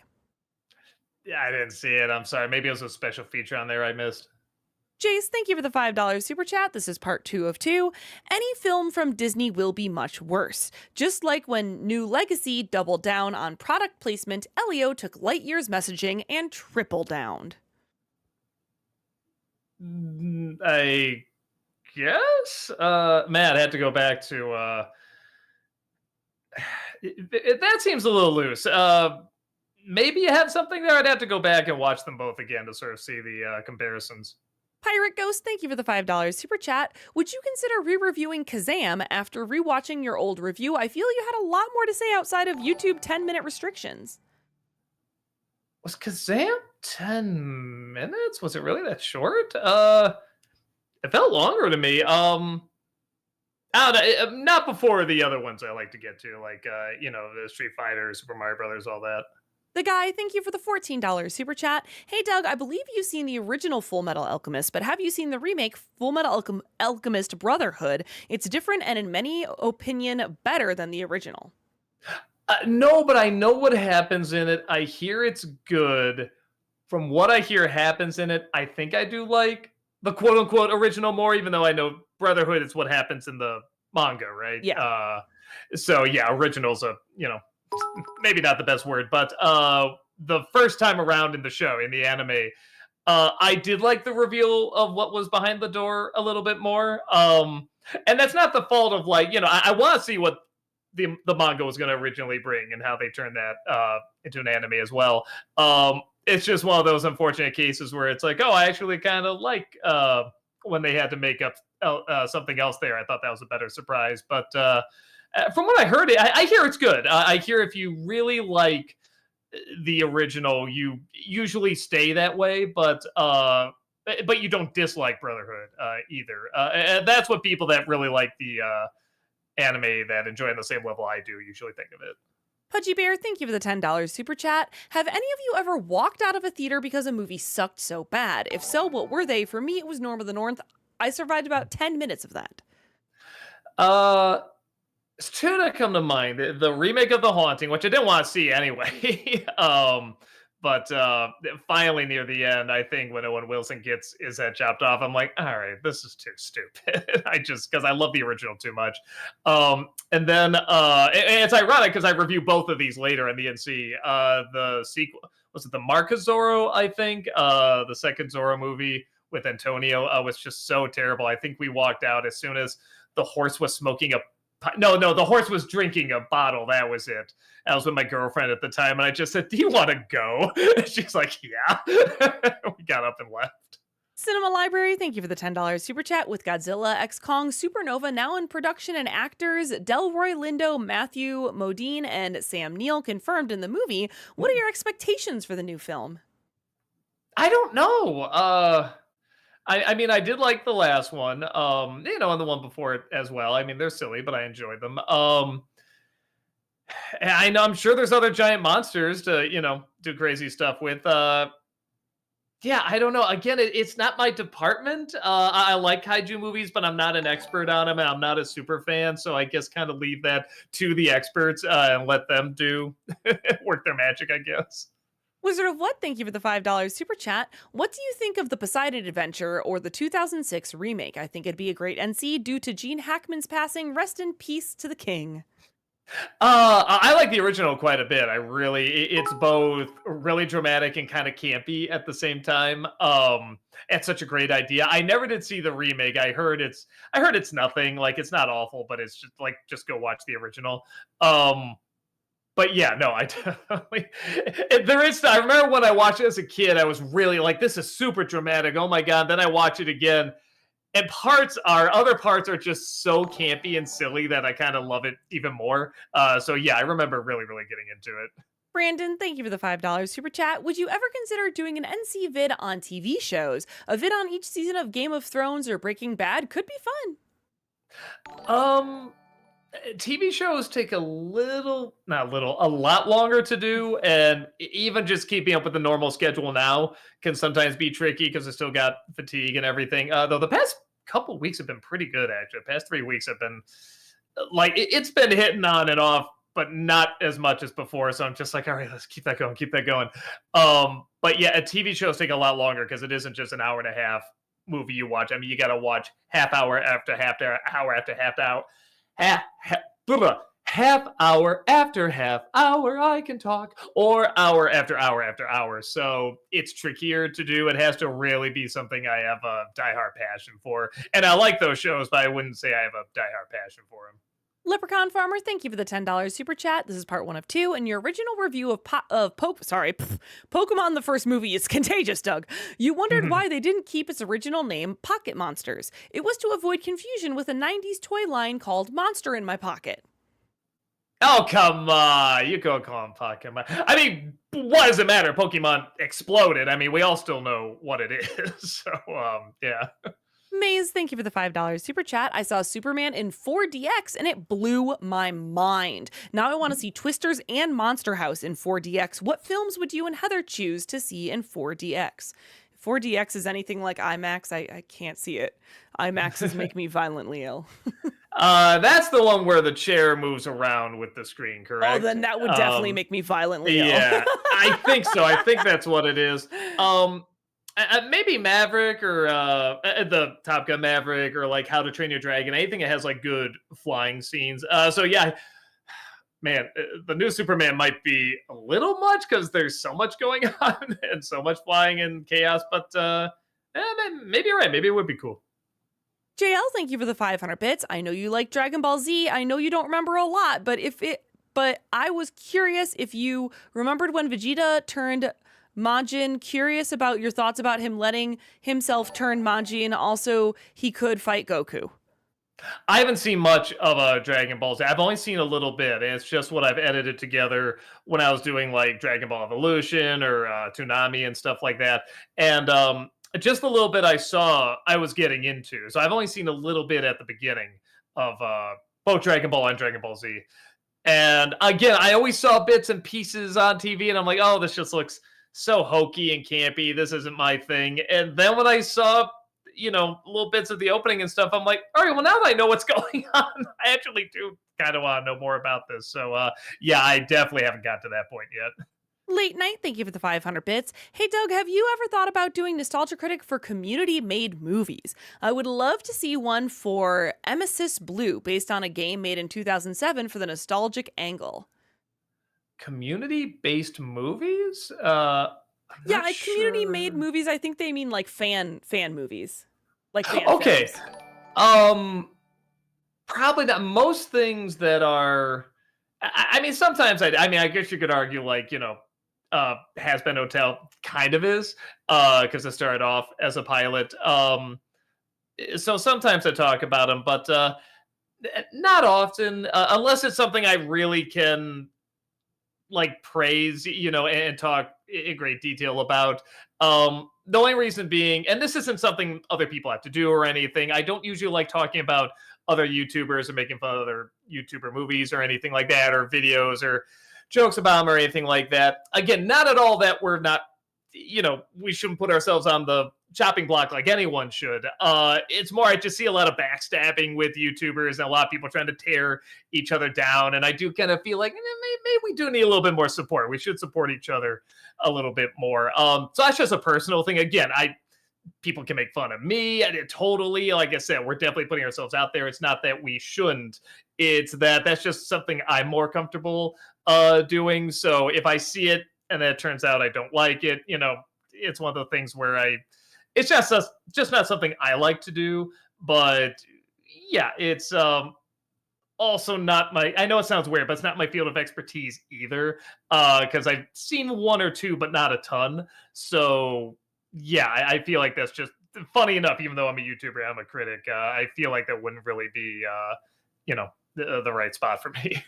Yeah, I didn't see it. I'm sorry. Maybe it was a special feature on there I missed. Jace, thank you for the $5 super chat. This is part 2 of 2. Any film from Disney will be much worse. Just like when New Legacy doubled down on product placement, Elio took Lightyear's messaging and triple downed. I guess? Matt, I had to go back to... that seems a little loose. Maybe you have something there? I'd have to go back and watch them both again to sort of see the comparisons. Pirate Ghost, thank you for the $5 super chat. Would you consider re-reviewing Kazam after rewatching your old review? I feel you had a lot more to say outside of YouTube 10-minute restrictions. Was Kazam 10 minutes? Was it really that short? It felt longer to me. I don't know, not before the other ones I like to get to, like, the Street Fighter, Super Mario Brothers, all that. The Guy, thank you for the $14 super chat. Hey, Doug, I believe you've seen the original Full Metal Alchemist, but have you seen the remake Full Metal Alchemist Brotherhood? It's different and in many opinion better than the original. No, but I know what happens in it. I hear it's good. From what I hear happens in it, I think I do like the quote-unquote original more, even though I know Brotherhood is what happens in the manga, right? Yeah. So, yeah, original's maybe not the best word, but the first time around in the show, in the anime, I did like the reveal of what was behind the door a little bit more. And that's not the fault of, like, I want to see what the manga was going to originally bring and how they turned that into an anime as well. It's just one of those unfortunate cases where it's like, oh, I actually kind of like when they had to make up something else there. I thought that was a better surprise. But from what I heard, I hear it's good. I hear if you really like the original, you usually stay that way, but you don't dislike Brotherhood either. And that's what people that really like the anime that enjoy on the same level I do usually think of it. Pudgy Bear, thank you for the $10 super chat. Have any of you ever walked out of a theater because a movie sucked so bad? If so, what were they? For me, it was Norm of the North. I survived about 10 minutes of that. It's two that come to mind. The remake of The Haunting, which I didn't want to see anyway. But finally near the end, I think when Owen Wilson gets his head chopped off, I'm like, all right, this is too stupid. Because I love the original too much. And then it's ironic because I review both of these later in the NC. The sequel, was it the Mark of Zorro, I think? The second Zorro movie with Antonio was just so terrible. I think we walked out as soon as the horse was smoking No, the horse was drinking a bottle. That was it. I was with my girlfriend at the time, and I just said, do you want to go? And she's like, yeah. We got up and left. Cinema Library, thank you for the $10 super chat. With Godzilla x Kong Supernova now in production and actors Delroy Lindo, Matthew Modine, and Sam Neill confirmed in the movie, what are your expectations for the new film? I don't know. I mean, I did like the last one, and the one before it as well. I mean, they're silly, but I enjoyed them. I'm sure there's other giant monsters to, do crazy stuff with. Yeah, I don't know. Again, it's not my department. I like kaiju movies, but I'm not an expert on them, and I'm not a super fan. So I guess kind of leave that to the experts and let them do work their magic, I guess. Wizard of What, thank you for the $5 super chat. What do you think of the Poseidon Adventure or the 2006 remake? I think it'd be a great NC due to Gene Hackman's passing. Rest in peace to the king. I like the original quite a bit. It's both really dramatic and kind of campy at the same time. It's such a great idea. I never did see the remake. I heard it's nothing. Like it's not awful, but it's just like just go watch the original. But yeah, no, I definitely there is. I remember when I watched it as a kid, I was really like, this is super dramatic. Oh my god! Then I watch it again, and other parts are just so campy and silly that I kind of love it even more. So yeah, I remember really, really getting into it. Brandon, thank you for the $5 super chat. Would you ever consider doing an NC vid on TV shows? A vid on each season of Game of Thrones or Breaking Bad could be fun. TV shows take a lot longer to do, and even just keeping up with the normal schedule now can sometimes be tricky because I still got fatigue and everything. Though the past couple weeks have been pretty good, actually. The past 3 weeks have been like it's been hitting on and off, but not as much as before. So I'm just like, all right, let's keep that going, keep that going. But yeah, TV shows take a lot longer because it isn't just an hour and a half movie you watch. I mean, you got to watch half hour after half hour after half hour. Half hour after half hour, I can talk, or hour after hour after hour. So it's trickier to do. It has to really be something I have a diehard passion for. And I like those shows, but I wouldn't say I have a diehard passion for them. Leprechaun Farmer, thank you for the $10 super chat. This is part 1 of 2, and your original review of Pokemon the first movie is contagious, Doug. You wondered why they didn't keep its original name, Pocket Monsters. It was to avoid confusion with a 90s toy line called Monster in My Pocket. Oh, come on. You go call him Pokemon. I mean, what does it matter? Pokemon exploded. I mean, we all still know what it is. So, yeah. Maze, thank you for the $5 super chat. I saw Superman in 4DX and it blew my mind. Now I want to see Twisters and Monster House in 4DX. What films would you and Heather choose to see in 4DX? If 4DX is anything like IMAX, I can't see it. IMAXs make me violently ill. That's the one where the chair moves around with the screen, correct? Oh, then that would definitely make me violently ill. Yeah, I think so. I think that's what it is. Maybe Maverick or the Top Gun Maverick or like How to Train Your Dragon. Anything that has like good flying scenes. So yeah, man, the new Superman might be a little much because there's so much going on and so much flying and chaos. But maybe you're right. Maybe it would be cool. JL, thank you for the 500 bits. I know you like Dragon Ball Z. I know you don't remember a lot, but I was curious if you remembered when Vegeta turned Majin. Curious about your thoughts about him letting himself turn Majin. Also, he could fight Goku. I haven't seen much of a Dragon Ball Z. I've only seen a little bit, and it's just what I've edited together when I was doing like Dragon Ball Evolution or Toonami and stuff like that. And just a little bit I saw, I was getting into. So I've only seen a little bit at the beginning of both Dragon Ball and Dragon Ball Z. And again, I always saw bits and pieces on TV, and I'm like, oh, this just looks so hokey and campy. This isn't my thing. And then when I saw, little bits of the opening and stuff, I'm like, all right, well, now that I know what's going on, I actually do kind of want to know more about this. So, yeah, I definitely haven't got to that point yet. Late Night, thank you for the 500 bits. Hey, Doug, have you ever thought about doing Nostalgia Critic for community-made movies? I would love to see one for Emesis Blue, based on a game made in 2007 for the nostalgic angle. Community-based movies? Yeah, like community-made movies. I think they mean like fan movies, like fan okay. films. Probably not. Most things that are. I mean, sometimes I guess you could argue like Has Been Hotel kind of is because it started off as a pilot. So sometimes I talk about them, but not often unless it's something I really can like praise, and talk in great detail about. The only reason being, and this isn't something other people have to do or anything, I don't usually like talking about other YouTubers or making fun of other YouTuber movies or anything like that, or videos or jokes about them or anything like that. Again, not at all that we're not we shouldn't put ourselves on the chopping block like anyone should. It's more, I just see a lot of backstabbing with YouTubers and a lot of people trying to tear each other down. And I do kind of feel like maybe we do need a little bit more support. We should support each other a little bit more. So that's just a personal thing. Again, people can make fun of me. I did totally, like I said, we're definitely putting ourselves out there. It's not that we shouldn't. It's that's just something I'm more comfortable doing. So if I see it and then it turns out I don't like it, it's one of the things where it's just not something I like to do. But yeah, it's also not I know it sounds weird, but it's not my field of expertise either. Because I've seen one or two, but not a ton. So yeah, I feel like that's just funny enough. Even though I'm a YouTuber, I'm a critic. I feel like that wouldn't really be, the right spot for me.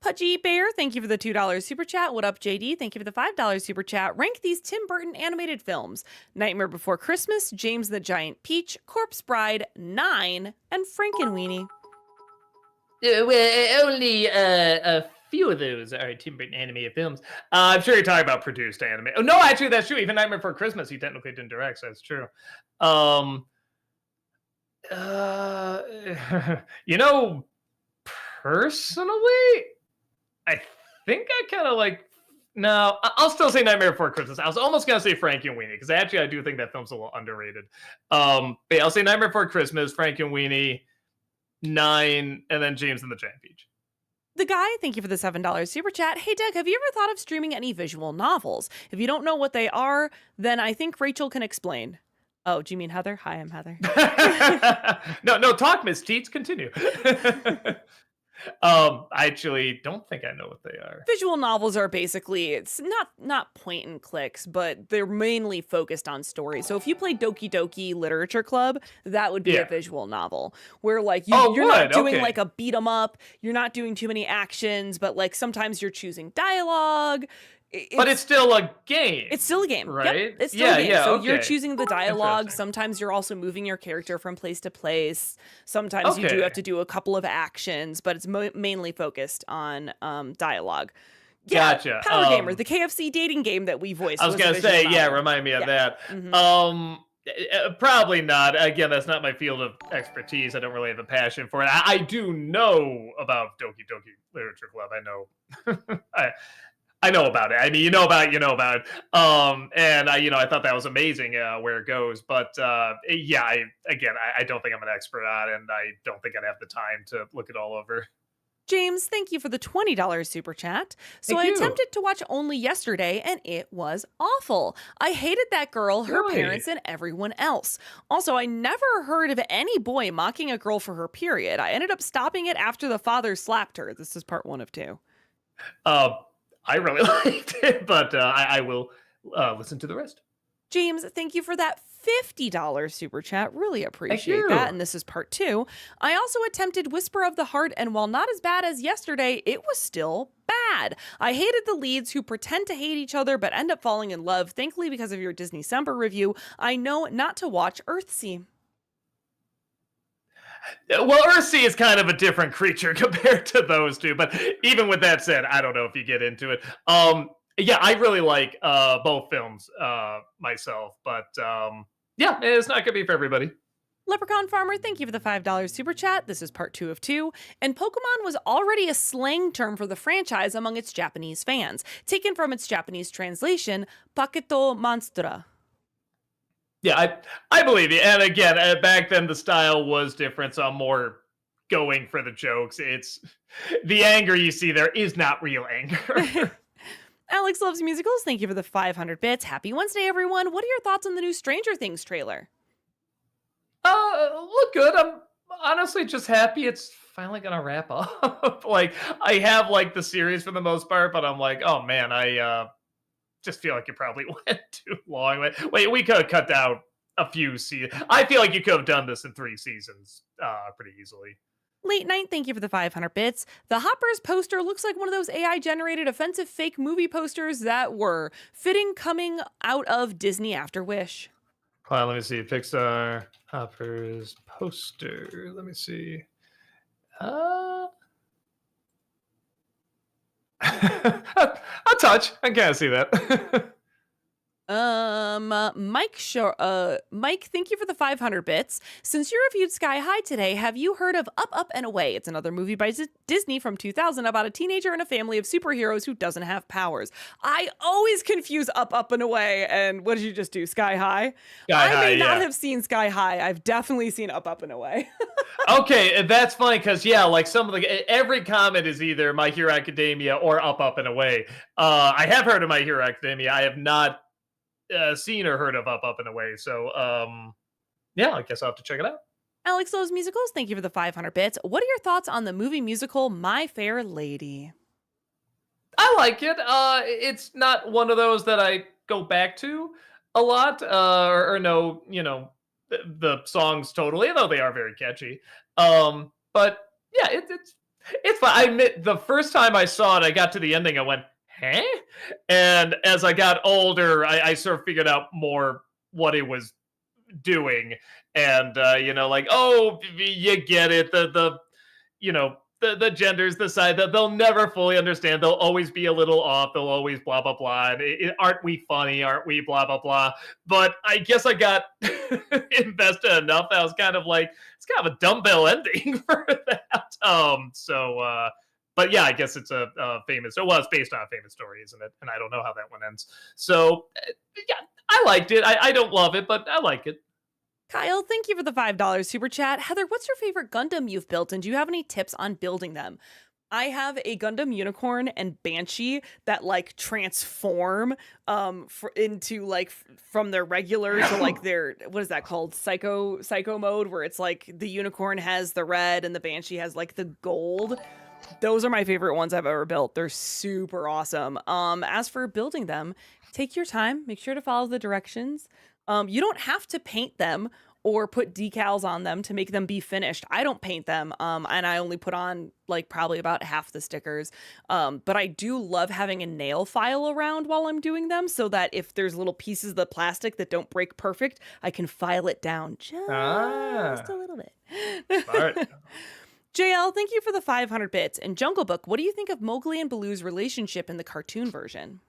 Pudgy Bear, thank you for the $2 super chat. What up, JD? Thank you for the $5 super chat. Rank these Tim Burton animated films: Nightmare Before Christmas, James the Giant Peach, Corpse Bride, 9, and Frankenweenie. Well, only a few of those are Tim Burton animated films. I'm sure you're talking about produced anime. Oh, no, actually, that's true. Even Nightmare Before Christmas, he technically didn't direct, so that's true. Personally, I think I kind of like. No, I'll still say Nightmare Before Christmas. I was almost gonna say Frankenweenie because actually I do think that film's a little underrated. But yeah, I'll say Nightmare Before Christmas, Frankenweenie, 9, and then James and the Giant Peach. The Guy, thank you for the $7 super chat. Hey, Doug, have you ever thought of streaming any visual novels? If you don't know what they are, then I think Rachel can explain. Oh, do you mean Heather? Hi, I'm Heather. No, talk, Miss Teets. Continue. I actually don't think I know what they are. Visual novels are basically, it's not point and clicks, but they're mainly focused on story. So if you play Doki Doki Literature Club, that would be a visual novel where like you're not doing like a beat 'em up, you're not doing too many actions, but like sometimes you're choosing dialogue. But it's still a game. It's still a game, right? Yep, it's still a game. So okay. You're choosing the dialogue. Sometimes you're also moving your character from place to place. Sometimes you do have to do a couple of actions, but it's mainly focused on dialogue. Yeah, gotcha. Power Gamer, the KFC dating game that we voiced. I was gonna say, remind me of that. Mm-hmm. Probably not. Again, that's not my field of expertise. I don't really have a passion for it. I do know about Doki Doki Literature Club. I know. I know about it. I mean, you know about it. And I thought that was amazing where it goes. But I don't think I'm an expert on it, and I don't think I'd have the time to look it all over. James, thank you for the $20 super chat. So I attempted to watch Only yesterday, and it was awful. I hated that girl, her parents, and everyone else. Also, I never heard of any boy mocking a girl for her period. I ended up stopping it after the father slapped her. This is part 1 of 2. I really liked it, but I will listen to the rest. James, thank you for that $50 super chat. Really appreciate that. And this is part 2. I also attempted Whisper of the Heart, and while not as bad as yesterday, it was still bad. I hated the leads who pretend to hate each other but end up falling in love. Thankfully, because of your Disney December review, I know not to watch Earthsea. Well, Earthsea is kind of a different creature compared to those two, but even with that said, I don't know if you get into it. I really like both films myself, but it's not gonna be for everybody. Leprechaun Farmer, thank you for the $5 super chat. This is part 2 of 2. And Pokemon was already a slang term for the franchise among its Japanese fans, taken from its Japanese translation, Paketo Monstra. Yeah, I believe you. And again, back then the style was different, so I'm more going for the jokes. It's the anger you see there is not real anger. Alex Loves Musicals, thank you for the 500 bits. Happy Wednesday, everyone. What are your thoughts on the new Stranger Things trailer? Look good. I'm honestly just happy it's finally gonna wrap up. Like, I have like the series for the most part, but I'm like, oh man, I just feel like you probably went too long. Wait, we could have cut down a few seasons. I feel like you could have done this in 3 seasons pretty easily. Late Night, thank you for the 500 bits. The Hoppers poster looks like one of those AI-generated offensive fake movie posters that were fitting coming out of Disney after Wish. Hold on, let me see. Pixar Hoppers poster. Let me see. A touch. I can't see that. Mike, thank you for the 500 bits. Since you reviewed Sky High today, have you heard of Up, Up, and Away? It's another movie by Disney from 2000 about a teenager and a family of superheroes who doesn't have powers. I always confuse Up, Up, and Away, and what did you just do, Sky High? I may not have seen Sky High. I've definitely seen Up, Up, and Away. Okay, that's funny, because, yeah, like some of every comment is either My Hero Academia or Up, Up, and Away. I have heard of My Hero Academia. I have not seen or heard of Up, Up, and Away. So, yeah, I guess I'll have to check it out. Alex Lowe's Musicals, thank you for the 500 bits. What are your thoughts on the movie musical My Fair Lady? I like it. It's not one of those that I go back to a lot, or know, the songs totally, though they are very catchy. But yeah, it's fun. I admit, the first time I saw it, I got to the ending, I went, huh? And as I got older, I sort of figured out more what it was doing. And, like, oh, you get it. The genders, the side that they'll never fully understand. They'll always be a little off. They'll always blah, blah, blah. And aren't we funny? Aren't we blah, blah, blah? But I guess I got invested enough that I was kind of like, it's kind of a dumbbell ending for that. But yeah, I guess it's it was based on a famous story, isn't it? And I don't know how that one ends. So yeah, I liked it. I don't love it, but I like it. Kyle, thank you for the $5 super chat. Heather, what's your favorite Gundam you've built, and do you have any tips on building them? I have a Gundam Unicorn and Banshee that like transform into like from their regular to like their, what is that called? Psycho mode, where it's like the Unicorn has the red and the Banshee has like the gold. Those are my favorite ones I've ever built. They're super awesome. As for building them, take your time, make sure to follow the directions. You don't have to paint them or put decals on them to make them be finished. I don't paint them, and I only put on like probably about half the stickers. But I do love having a nail file around while I'm doing them, so that if there's little pieces of the plastic that don't break perfect, I can file it down just a little bit. Smart. JL, thank you for the 500 bits. And Jungle Book, what do you think of Mowgli and Baloo's relationship in the cartoon version?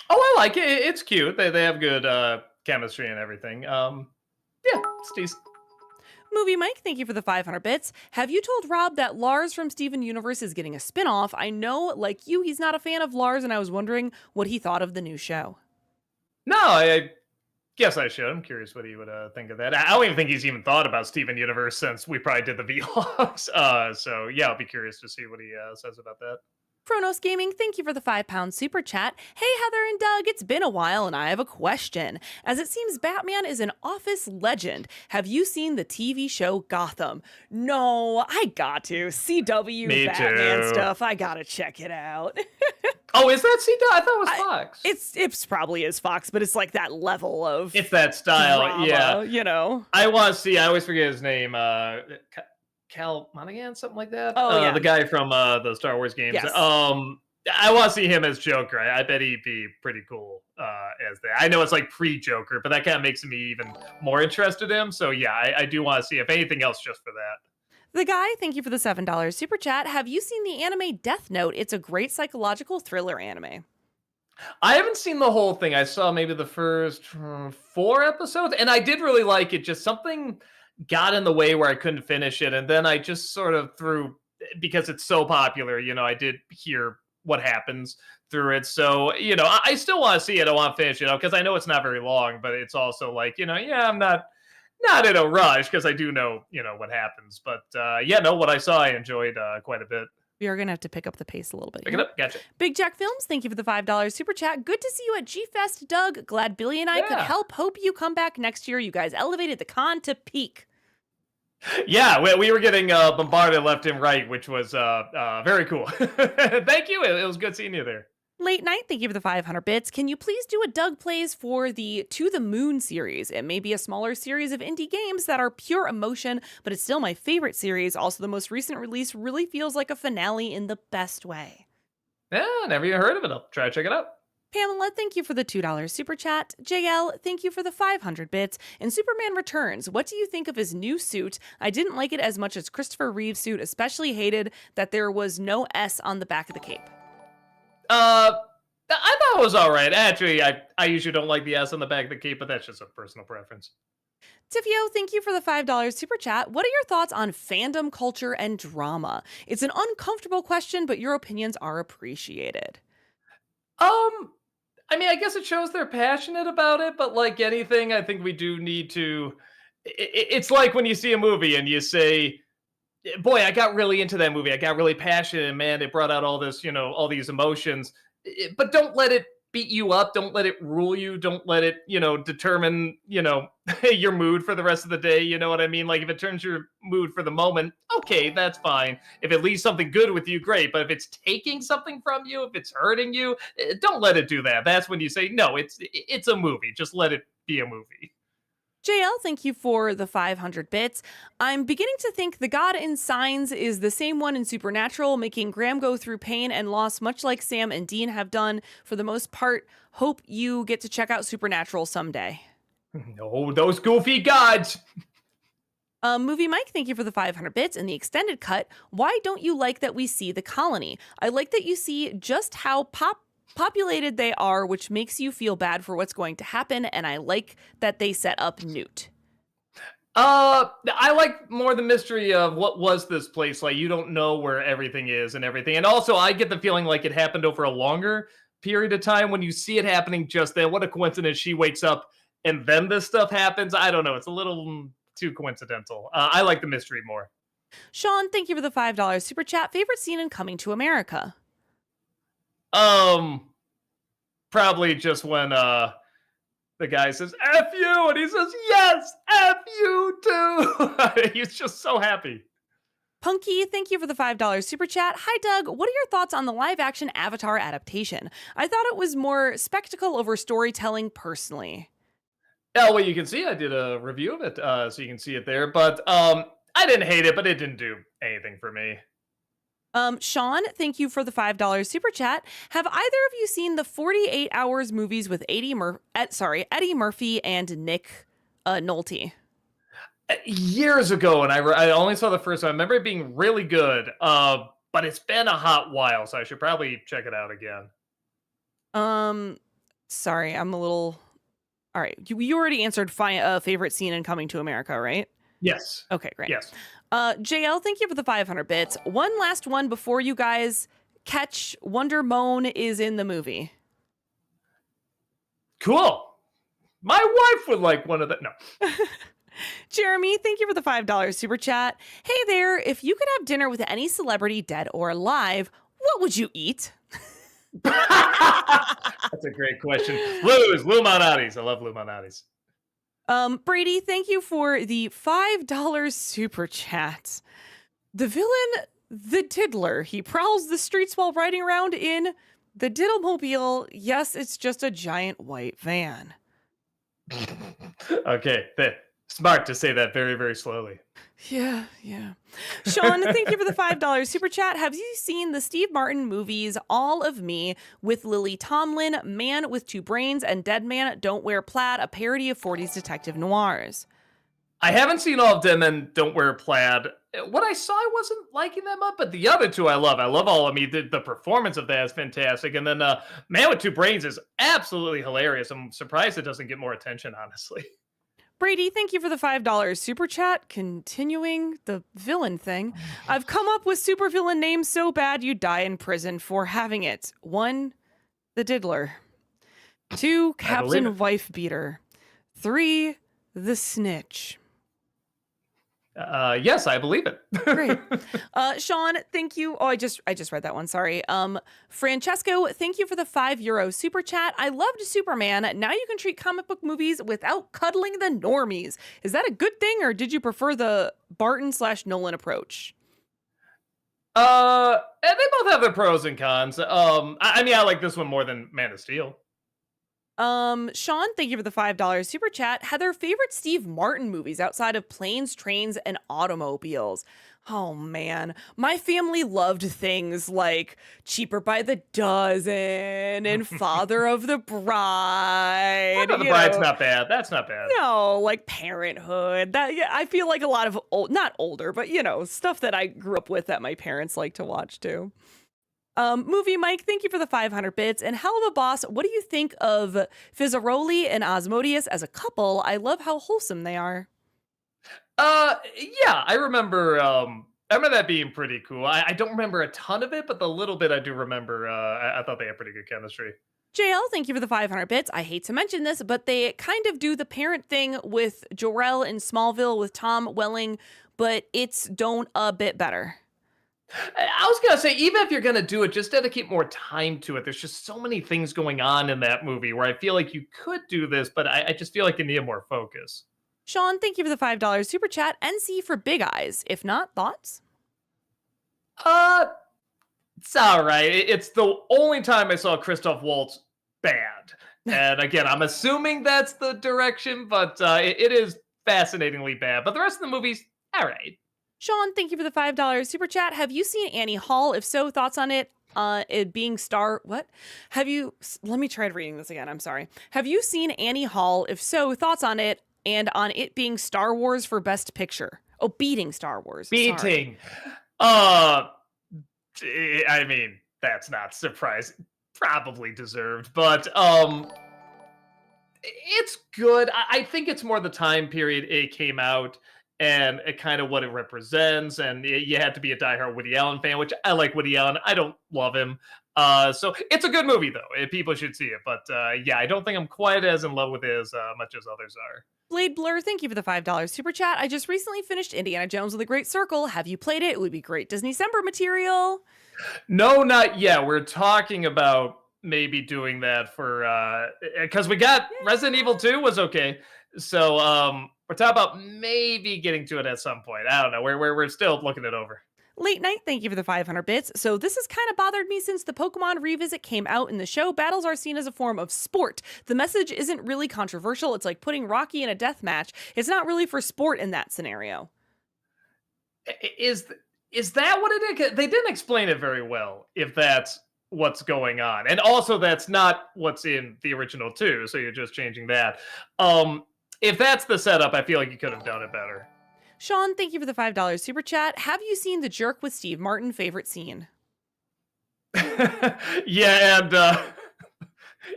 Oh, I like it. It's cute. They have good chemistry and everything. Yeah, it's decent. Movie Mike, thank you for the 500 bits. Have you told Rob that Lars from Steven Universe is getting a spinoff? I know, like you, he's not a fan of Lars, and I was wondering what he thought of the new show. No, I guess I should. I'm curious what he would think of that. I don't even think he's even thought about Steven Universe since we probably did the vlogs. So yeah, I'll be curious to see what he says about that. Chronos Gaming, thank you for the £5 super chat. Hey, Heather and Doug, it's been a while and I have a question. As it seems Batman is an office legend, have you seen the TV show Gotham? No, I got to. CW Me Batman too. stuff, I gotta check it out. Oh, is that CW? I thought it was Fox. It's probably is Fox, but it's like that level of that style, drama, yeah. You know? I want to see, I always forget his name, Cal Monaghan, something like that. Oh, yeah. The guy from the Star Wars games. Yes. I want to see him as Joker. I bet he'd be pretty cool as that. I know it's like pre-Joker, but that kind of makes me even more interested in him. So yeah, I do want to see, if anything else, just for that. The Guy, thank you for the $7 super chat. Have you seen the anime Death Note? It's a great psychological thriller anime. I haven't seen the whole thing. I saw maybe the first 4 episodes, and I did really like it. Just something got in the way where I couldn't finish it, and then I just sort of because it's so popular, I did hear what happens through it. So, I still want to see it. I want to finish it because I know it's not very long, but it's also like, I'm not in a rush because I do know, what happens. But what I saw, I enjoyed quite a bit. We are going to have to pick up the pace a little bit. Pick it up. Gotcha. Big Jack Films, thank you for the $5 super chat. Good to see you at G-Fest, Doug. Glad Billy and I could help. Hope you come back next year. You guys elevated the con to peak. Yeah, we were getting bombarded left and right, which was very cool. Thank you. It was good seeing you there. Late Night, thank you for the 500 bits. Can you please do a Doug Plays for the To the Moon series? It may be a smaller series of indie games that are pure emotion, but it's still my favorite series. Also, the most recent release really feels like a finale in the best way. Yeah, never even heard of it. I'll try to check it out. Pamela, thank you for the $2 super chat. JL, thank you for the 500 bits. And Superman Returns, what do you think of his new suit? I didn't like it as much as Christopher Reeve's suit, especially hated that there was no S on the back of the cape. I thought it was all right. Actually, I usually don't like the S on the back of the cape, but that's just a personal preference. Tifio, thank you for the $5 super chat. What are your thoughts on fandom culture and drama? It's an uncomfortable question, but your opinions are appreciated. Um, I mean, I guess it shows they're passionate about it, but like anything, I think we do need to. It's like when you see a movie and you say, boy, I got really into that movie. I got really passionate, and man, it brought out all this, all these emotions. But don't let it beat you up. Don't let it rule you. Don't let it, determine, your mood for the rest of the day. You know what I mean? Like if it turns your mood for the moment, okay, that's fine. If it leaves something good with you, great. But if it's taking something from you, if it's hurting you, don't let it do that. That's when you say, no, it's a movie. Just let it be a movie. JL, thank you for the 500 bits. I'm beginning to think the god in Signs is the same one in Supernatural, making Graham go through pain and loss, much like Sam and Dean have done for the most part. Hope you get to check out Supernatural someday. Oh, those goofy gods. Movie Mike, thank you for the 500 bits. In the extended cut, why don't you like that we see the colony? I like that you see just how populated they are, which makes you feel bad for what's going to happen, and I like that they set up Newt. I like more the mystery of what was this place like. You don't know where everything is and everything. And also, I get the feeling like it happened over a longer period of time. When you see it happening just then, what a coincidence. She wakes up and then this stuff happens. I don't know. It's a little too coincidental. I like the mystery more. Sean, thank you for the $5 super chat. Favorite scene in Coming to America? Probably just when the guy says F you and he says yes, F you too. He's just so happy. Punky, thank you for the $5 super chat. Hi Doug, what are your thoughts on the live action Avatar adaptation? I thought it was more spectacle over storytelling personally. Yeah, well, you can see I did a review of it, so you can see it there. But I didn't hate it, but it didn't do anything for me. Sean, thank you for the $5 super chat. Have either of you seen the 48 Hours movies with Eddie Murphy and Nick Nolte? Years ago, and I only saw the first one. I remember it being really good, but it's been a hot while, so I should probably check it out again. Sorry, I'm a little... All right, you already answered favorite scene in Coming to America, right? Yes. Okay, great. Yes. JL, thank you for the 500 bits. One last one before you guys catch Wonder Moan is in the movie. Cool. My wife would like one of the... No. Jeremy, thank you for the $5 super chat. Hey there, if you could have dinner with any celebrity, dead or alive, what would you eat? That's a great question. Lou Malnati's. I lou Malnati's. Brady, thank you for the $5 super chat. The villain, the Diddler. He prowls the streets while riding around in the Diddlemobile. Yes, it's just a giant white van. Okay, smart to say that very, very slowly. Yeah. Sean, thank you for the $5 super chat. Have you seen the Steve Martin movies All of Me with Lily Tomlin, Man with Two Brains, and Dead Man Don't Wear Plaid, a parody of 40s detective noirs? I haven't seen all of them and Don't Wear Plaid. What I saw, I wasn't liking them up, but the other two I love. I love All of Me. The performance of that is fantastic. And then Man with Two Brains is absolutely hilarious. I'm surprised it doesn't get more attention, honestly. Brady, thank you for the $5 super chat. Continuing the villain thing. I've come up with supervillain names so bad you die in prison for having it. 1, the Diddler. 2, Captain Wife Beater. 3, the Snitch. Yes, I believe it. Great. Sean, thank you. Oh, I just read that one. Sorry. Francesco, thank you for the €5 super chat. I loved Superman. Now you can treat comic book movies without cuddling the normies. Is that a good thing, or did you prefer the Barton/Nolan approach? They both have their pros and cons. I mean, I like this one more than Man of Steel. Sean, thank you for the $5 super chat. Heather, favorite Steve Martin movies outside of Planes, Trains, and Automobiles? Oh man, my family loved things like Cheaper by the Dozen and Father of the Bride. Father of the Bride's not bad. That's not bad. No, like Parenthood. I feel like a lot of not older, but stuff that I grew up with that my parents like to watch too. Movie Mike, thank you for the 500 bits. And Hell of a Boss, what do you think of Fizzaroli and Osmodius as a couple? I love how wholesome they are. Yeah, I remember that being pretty cool. I don't remember a ton of it, but the little bit I do remember, I thought they had pretty good chemistry. JL, thank you for the 500 bits. I hate to mention this, but they kind of do the parent thing with Jor-El in Smallville with Tom Welling, but it's don't a bit better. I was gonna say, even if you're gonna do it, just dedicate more time to it. There's just so many things going on in that movie where I feel like you could do this, but I just feel like you need more focus. Sean, thank you for the $5 super chat. NC for Big Eyes. If not, thoughts? Uh, it's all right. It's the only time I saw Christoph Waltz bad, and again, I'm assuming that's the direction, but it is fascinatingly bad. But the rest of the movie's all right. Sean, thank you for the $5 super chat. Have you seen Annie Hall? If so, thoughts on it? It being star what? Let me try reading this again. I'm sorry. Have you seen Annie Hall? If so, thoughts on it and on it being Star Wars for Best Picture? Oh, beating Star Wars. Sorry. Beating. Uh, I mean, that's not surprising. Probably deserved, but it's good. I think it's more the time period it came out and it kind of what it represents. And you had to be a diehard Woody Allen fan, which I like Woody Allen. I don't love him. So it's a good movie though. People should see it. But yeah, I don't think I'm quite as in love with it as much as others are. Blade Blur, thank you for the $5 super chat. I just recently finished Indiana Jones and the Great Circle. Have you played it? It would be great Disney December material. No, not yet. We're talking about maybe doing that for because we got Resident Evil 2 was okay. So we're talking about maybe getting to it at some point. I don't know. We're still looking it over. Late Night, thank you for the 500 bits. So this has kind of bothered me since the Pokemon revisit came out. In the show, battles are seen as a form of sport. The message isn't really controversial. It's like putting Rocky in a death match. It's not really for sport in that scenario. Is that what it is? They didn't explain it very well, if that's what's going on. And also that's not what's in the original too, so you're just changing that. If that's the setup, I feel like you could have done it better. Sean, thank you for the $5 super chat. Have you seen The Jerk with Steve Martin? Favorite scene? Yeah, and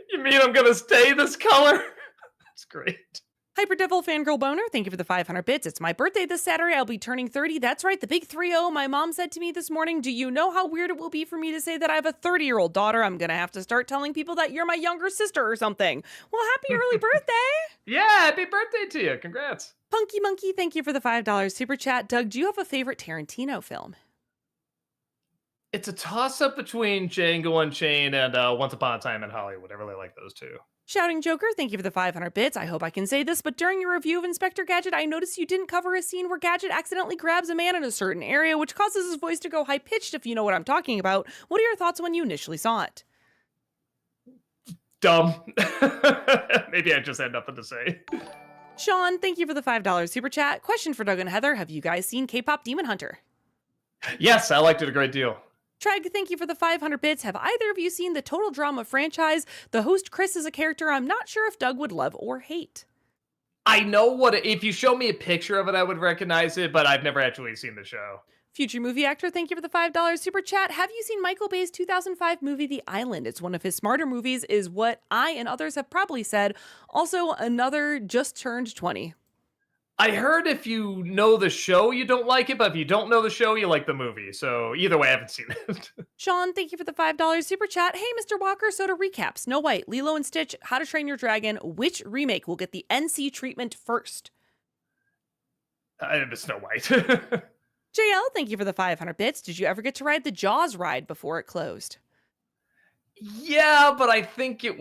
you mean I'm gonna stay this color? That's great. Hyperdevil Fangirl Boner, thank you for the 500 bits. It's my birthday this Saturday. I'll be turning 30. That's right, the big 3-0. My mom said to me this morning, do you know how weird it will be for me to say that I have a 30-year-old daughter? I'm going to have to start telling people that you're my younger sister or something. Well, happy early birthday. Yeah, happy birthday to you. Congrats. Punky Monkey, thank you for the $5 super chat. Doug, do you have a favorite Tarantino film? It's a toss-up between Django Unchained and Once Upon a Time in Hollywood. I really like those two. Shouting Joker, thank you for the 500 bits. I hope I can say this, but during your review of Inspector Gadget, I noticed you didn't cover a scene where Gadget accidentally grabs a man in a certain area, which causes his voice to go high-pitched, if you know what I'm talking about. What are your thoughts when you initially saw it? Dumb. Maybe I just had nothing to say. Sean, thank you for the $5 super chat. Question for Doug and Heather. Have you guys seen Kpop Demon Hunter? Yes, I liked it a great deal. Treg, thank you for the 500 bits. Have either of you seen the Total Drama franchise? The host, Chris, is a character I'm not sure if Doug would love or hate. I know if you show me a picture of it, I would recognize it, but I've never actually seen the show. Future movie actor, thank you for the $5 super chat. Have you seen Michael Bay's 2005 movie, The Island? It's one of his smarter movies, is what I and others have probably said. Also, another just turned 20. I heard if you know the show, you don't like it, but if you don't know the show, you like the movie. So either way, I haven't seen it. Sean, thank you for the $5 super chat. Hey, Mr. Walker, so to recap, Snow White, Lilo and Stitch, How to Train Your Dragon, which remake will get the NC treatment first? Snow White. JL, thank you for the 500 bits. Did you ever get to ride the Jaws ride before it closed? Yeah, but I think it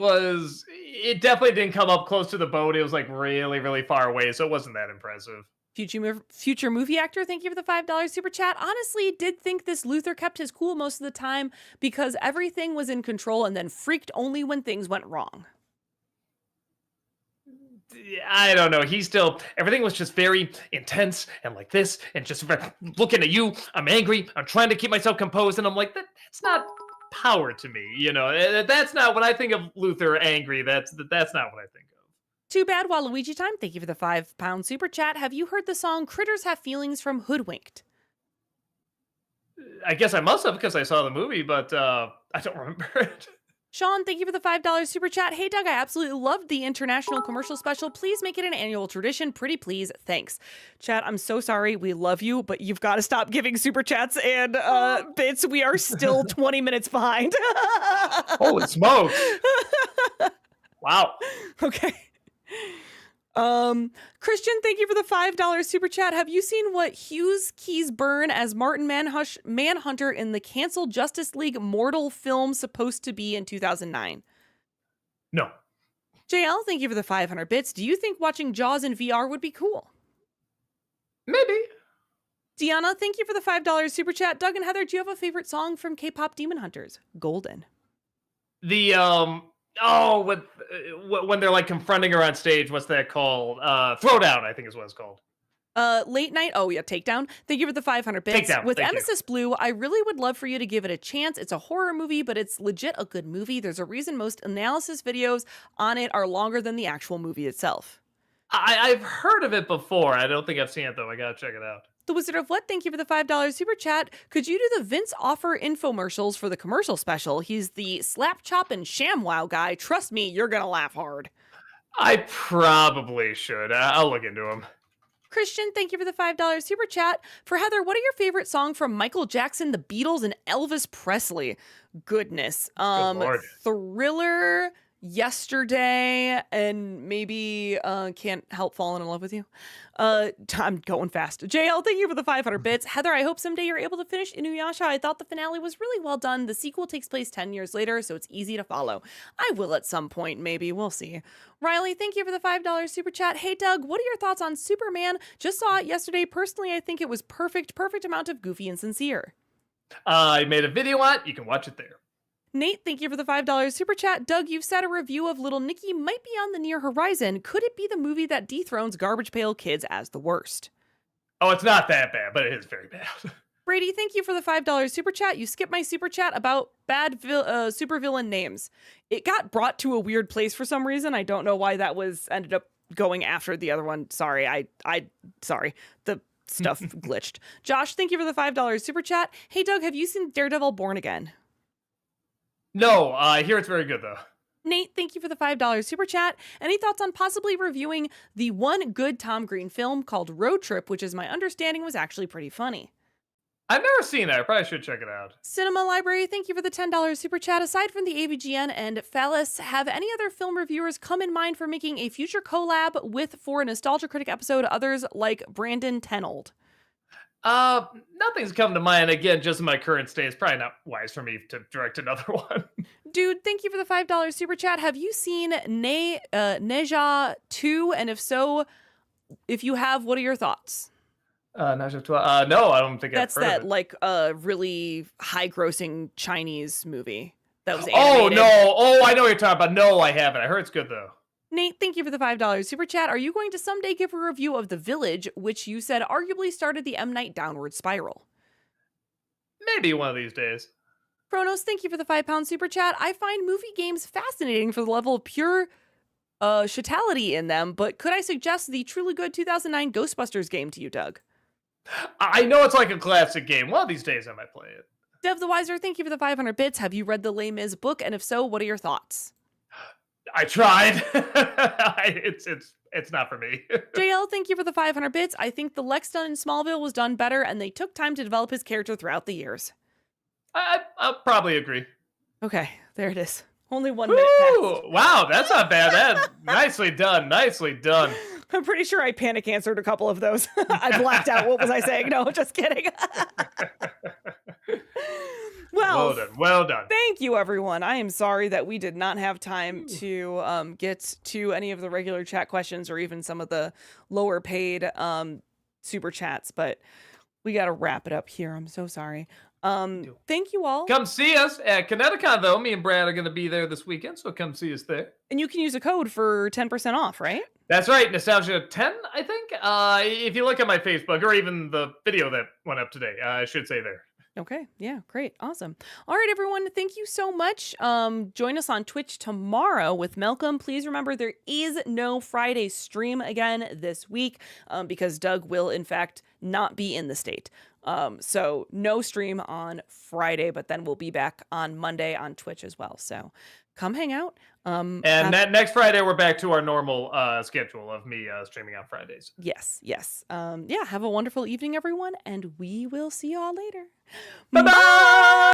definitely didn't come up close to the boat. It was like really, really far away, so it wasn't that impressive. Future movie actor, thank you for the $5 super chat. Honestly, did think this Luther kept his cool most of the time because everything was in control and then freaked only when things went wrong. I don't know. Everything was just very intense and like this and just looking at you. I'm angry. I'm trying to keep myself composed. And I'm like, that's not power to me. You know, that's not when I think of Luther angry. That's not what I think of. Too bad, Waluigi time. Thank you for the £5 super chat. Have you heard the song Critters Have Feelings from Hoodwinked? I guess I must have because I saw the movie, but I don't remember it. Sean, thank you for the $5 super chat. Hey, Doug, I absolutely loved the international commercial special. Please make it an annual tradition. Pretty please. Thanks. Chat, I'm so sorry. We love you, but you've got to stop giving super chats and bits. We are still 20 minutes behind. Holy smokes. Wow. Okay. Christian, thank you for the $5 super chat. Have you seen what Hughes Keys Byrne as Martin Manhunter in the canceled Justice League Mortal film supposed to be in 2009? No. JL, thank you for the 500 bits. Do you think watching Jaws in VR would be cool? Maybe. Deanna, thank you for the $5 super chat. Doug and Heather, do you have a favorite song from Kpop Demon Hunters? Golden. The when they're like confronting her on stage, what's that called? Throwdown, I think is what it's called. Late night. Oh yeah, Takedown. Thank you for the 500 bits. Takedown, With thank you. Emesis Blue, I really would love for you to give it a chance. It's a horror movie, but it's legit a good movie. There's a reason most analysis videos on it are longer than the actual movie itself. I've heard of it before. I don't think I've seen it though. I gotta check it out. The Wizard of What, thank you for the $5 super chat. Could you do the Vince Offer infomercials for the commercial special? He's the slap chop and ShamWow guy. Trust me, you're gonna laugh hard. I probably should. I'll look into them. Christian, thank you for the $5 super chat. For Heather, what are your favorite songs from Michael Jackson, the Beatles, and Elvis Presley? Goodness. Good Lord. Thriller, Yesterday, and maybe Can't Help Falling in Love with You. I'm going fast. JL, thank you for the 500 bits. Heather, I hope someday you're able to finish Inuyasha. I thought the finale was really well done. The sequel takes place 10 years later, so it's easy to follow. I will at some point, maybe. We'll see. Riley, thank you for the $5 super chat. Hey, Doug, what are your thoughts on Superman? Just saw it yesterday. Personally, I think it was perfect amount of goofy and sincere. I made a video on it. You can watch it there. Nate, thank you for the $5 super chat. Doug, you've said a review of Little Nicky might be on the near horizon. Could it be the movie that dethrones Garbage Pail Kids as the worst? Oh, it's not that bad, but it is very bad. Brady, thank you for the $5 super chat. You skipped my super chat about bad supervillain names. It got brought to a weird place for some reason. I don't know why that was ended up going after the other one. Sorry, sorry. The stuff glitched. Josh, thank you for the $5 super chat. Hey, Doug, have you seen Daredevil Born Again? No, I hear it's very good though. Nate, thank you for the $5 super chat. Any thoughts on possibly reviewing the one good Tom Green film called Road Trip, which is my understanding was actually pretty funny? I've never seen it. I probably should check it out. Cinema Library, thank you for the $10 super chat. Aside from the AVGN and Phallus, have any other film reviewers come in mind for making a future collab with for a Nostalgia Critic episode, others like Brandon Tenold? Nothing's come to mind. Again, just in my current state, it's probably not wise for me to direct another one. Dude, thank you for the $5 super chat. Have you seen Neja 2? And if so, if you have, what are your thoughts? No, I don't think That's I've heard that of it. like really high-grossing Chinese movie that was Oh, animated. no. Oh, I know what you're talking about. No, I haven't. I heard it's good, though. Nate, thank you for the $5 super chat. Are you going to someday give a review of The Village, which you said arguably started the M. Night downward spiral? Maybe one of these days. Kronos, thank you for the £5 super chat. I find movie games fascinating for the level of pure shitality in them, but could I suggest the truly good 2009 Ghostbusters game to you, Doug? I know it's like a classic game. One of these days I might play it. Dev the Wiser, thank you for the 500 bits. Have you read the Les Mis book? And if so, what are your thoughts? I tried. It's not for me. JL, thank you for the 500 bits. I think the Lex done in Smallville was done better, and they took time to develop his character throughout the years. I'll probably agree. Okay, there it is. Only 1 minute passed. Wow, that's not bad. That nicely done. Nicely done. I'm pretty sure I panic answered a couple of those. I blacked out. What was I saying? No, just kidding. Well done. Well done. Thank you, everyone. I am sorry that we did not have time to get to any of the regular chat questions or even some of the lower paid super chats, but we got to wrap it up here. I'm so sorry. Thank you all. Come see us at Kineticon, though. Me and Brad are going to be there this weekend, so come see us there. And you can use a code for 10% off, right? That's right. Nostalgia 10, I think. If you look at my Facebook or even the video that went up today, I should say there. Okay. Yeah. Great. Awesome. All right, everyone. Thank you so much. Join us on Twitch tomorrow with Malcolm. Please remember there is no Friday stream again this week because Doug will, in fact, not be in the state. So no stream on Friday, but then we'll be back on Monday on Twitch as well. So come hang out. And next Friday, we're back to our normal schedule of me streaming on Fridays. Yes. Yeah, have a wonderful evening, everyone, and we will see you all later. Bye-bye!